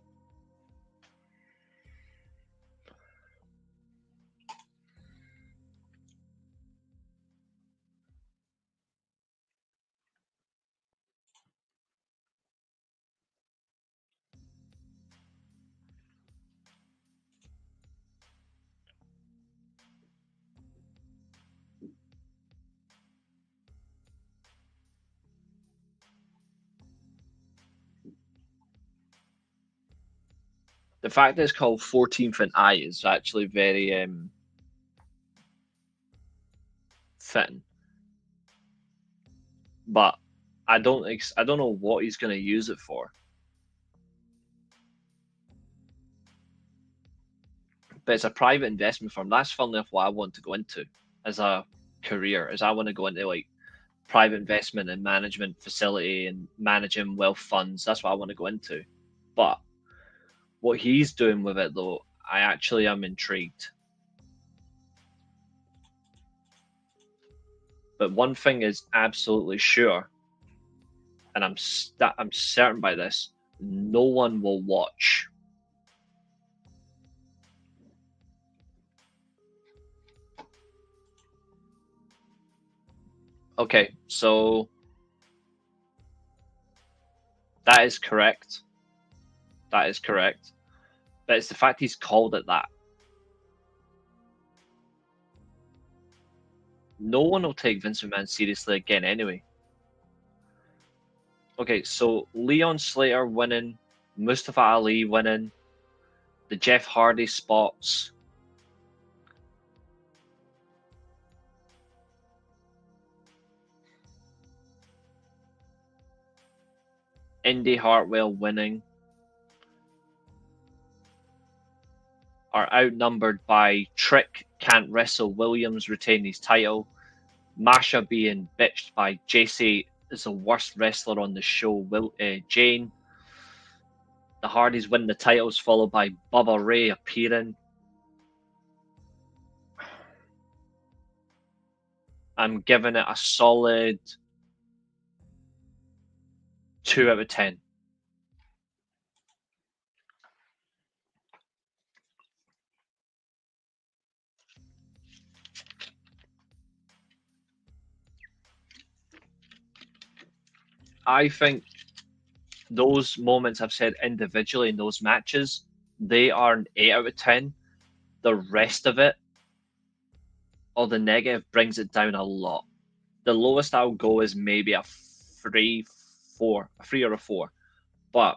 The fact that it's called 14th and eye is actually very fitting. But I don't know what he's going to use it for. But it's a private investment firm. That's funnily enough what I want to go into as a career. Is I want to go into like private investment and management facility and managing wealth funds. That's what I want to go into. But what he's doing with it, though, I actually am intrigued. But one thing is absolutely sure, and I'm certain by this: no one will watch. Okay, so that is correct. That is correct. But it's the fact he's called it that. No one will take Vince McMahon seriously again anyway. Okay, so Leon Slater winning, Mustafa Ali winning, the Jeff Hardy spots. Indy Hartwell winning are outnumbered by Trick can't wrestle Williams retain his title, Masha being bitched by JC is the worst wrestler on the show, Jane. The Hardys win the titles, followed by Bubba Ray appearing. I'm giving it a solid 2 out of 10. I think those moments I've said individually in those matches, they are an 8 out of 10. The rest of it, or the negative, brings it down a lot. The lowest I'll go is maybe a 3, 4, a 3 or a 4. But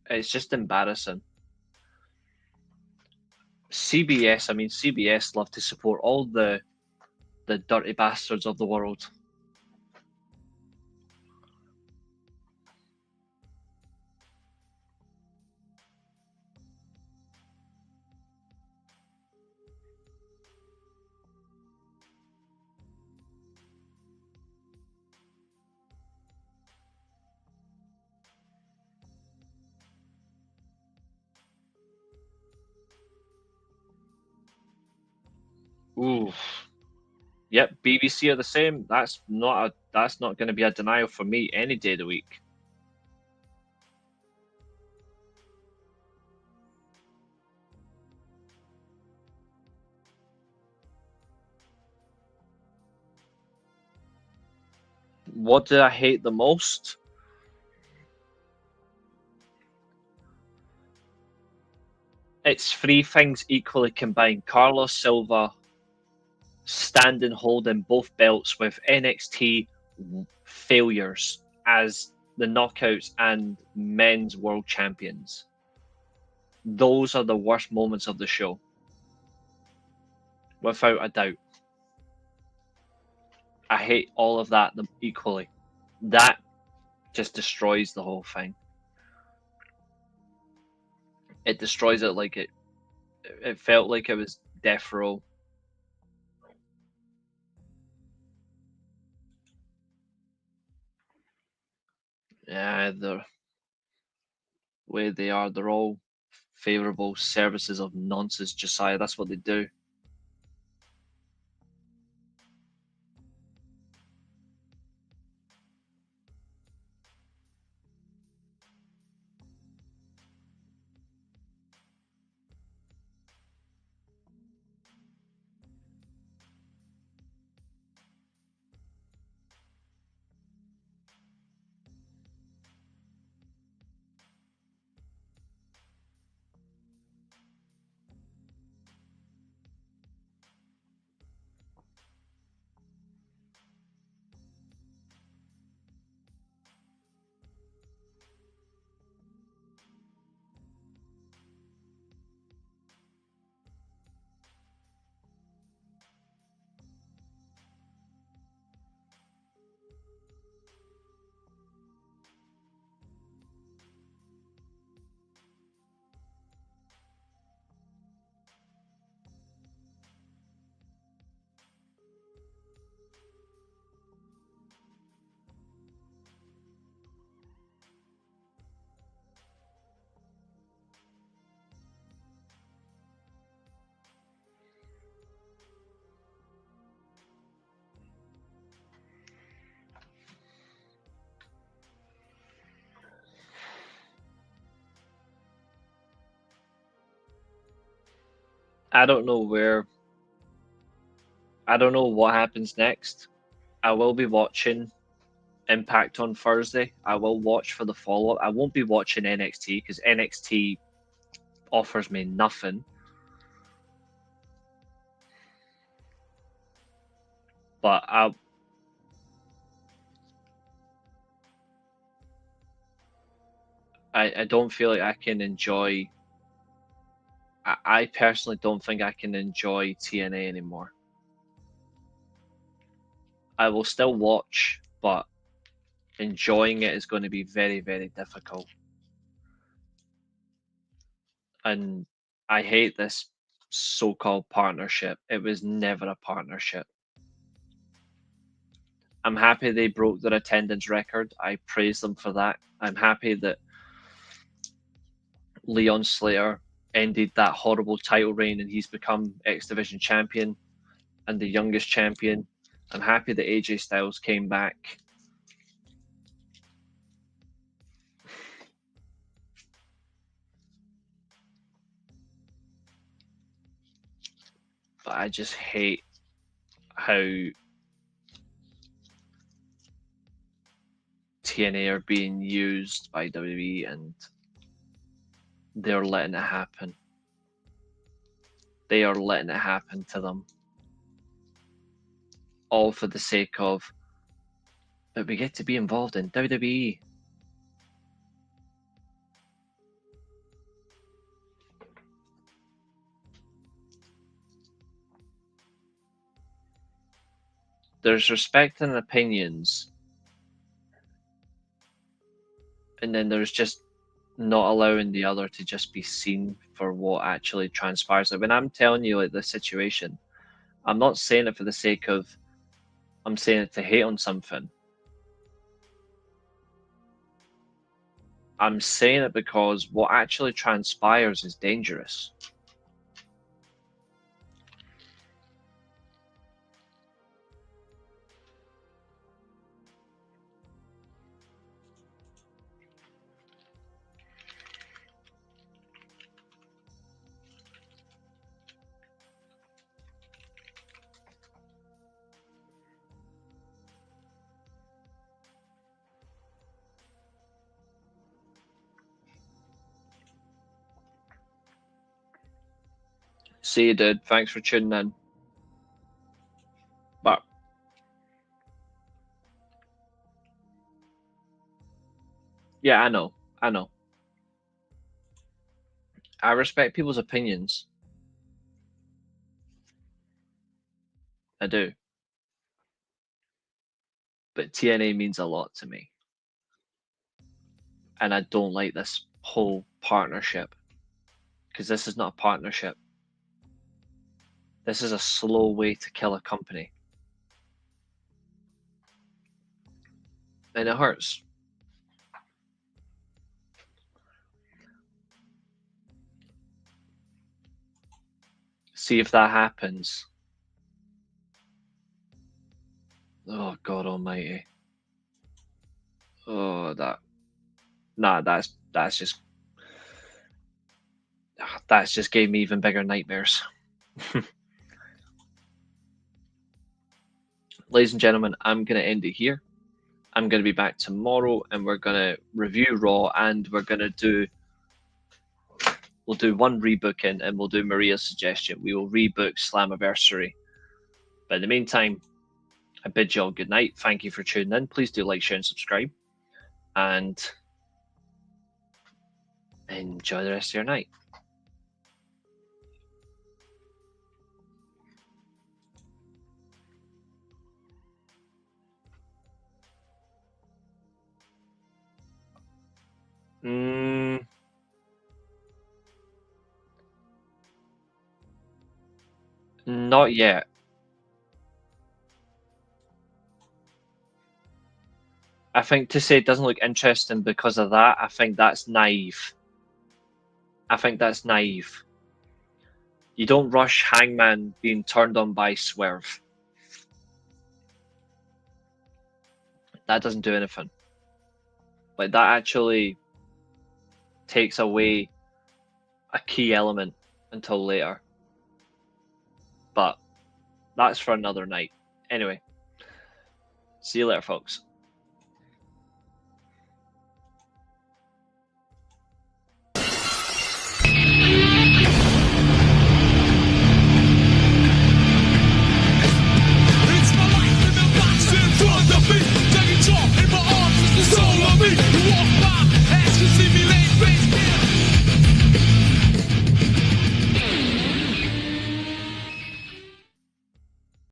it's just embarrassing. CBS love to support all the dirty bastards of the world. Ooh. Yep, BBC are the same. That's not going to be a denial for me any day of the week. What did I hate the most? It's 3 things equally combined. Carlos Silva standing holding both belts with NXT failures as the knockouts and men's world champions. Those are the worst moments of the show. Without a doubt. I hate all of that equally. That just destroys the whole thing. It destroys it like it felt like it was Death Row. Yeah, the way they are, they're all favourable services of nonsense, Josiah. That's what they do. I don't know where. I don't know what happens next. I will be watching Impact on Thursday. I will watch for the follow up. I won't be watching NXT because NXT offers me nothing. But I don't feel like I can enjoy. I personally don't think I can enjoy TNA anymore. I will still watch, but enjoying it is going to be very, very difficult. And I hate this so-called partnership. It was never a partnership. I'm happy they broke their attendance record. I praise them for that. I'm happy that Leon Slater ended that horrible title reign and he's become X Division champion and the youngest champion. I'm happy that AJ Styles came back. But I just hate how TNA are being used by WWE and they're letting it happen. They are letting it happen to them. All for the sake of, but we get to be involved in WWE. There's respect and opinions, and then there's just not allowing the other to just be seen for what actually transpires. Like when I'm telling you like the situation, I'm not saying it for the sake of I'm saying it to hate on something. I'm saying it because what actually transpires is dangerous. See you, dude. Thanks for tuning in. But yeah, I know. I know. I respect people's opinions. I do. But TNA means a lot to me. And I don't like this whole partnership. Because this is not a partnership. This is a slow way to kill a company. And it hurts. See if that happens. Oh God Almighty. Oh that's just gave me even bigger nightmares. Ladies and gentlemen, I'm gonna end it here. I'm gonna be back tomorrow and we're gonna review Raw and we'll do one rebooking and we'll do Maria's suggestion. We will rebook Slammiversary. But in the meantime, I bid you all good night. Thank you for tuning in. Please do like, share, and subscribe. And enjoy the rest of your night. Not yet. I think to say it doesn't look interesting because of that, I think that's naive. I think that's naive. You don't rush Hangman being turned on by Swerve. That doesn't do anything. Like that actually takes away a key element until later. But that's for another night. Anyway, see you later, folks.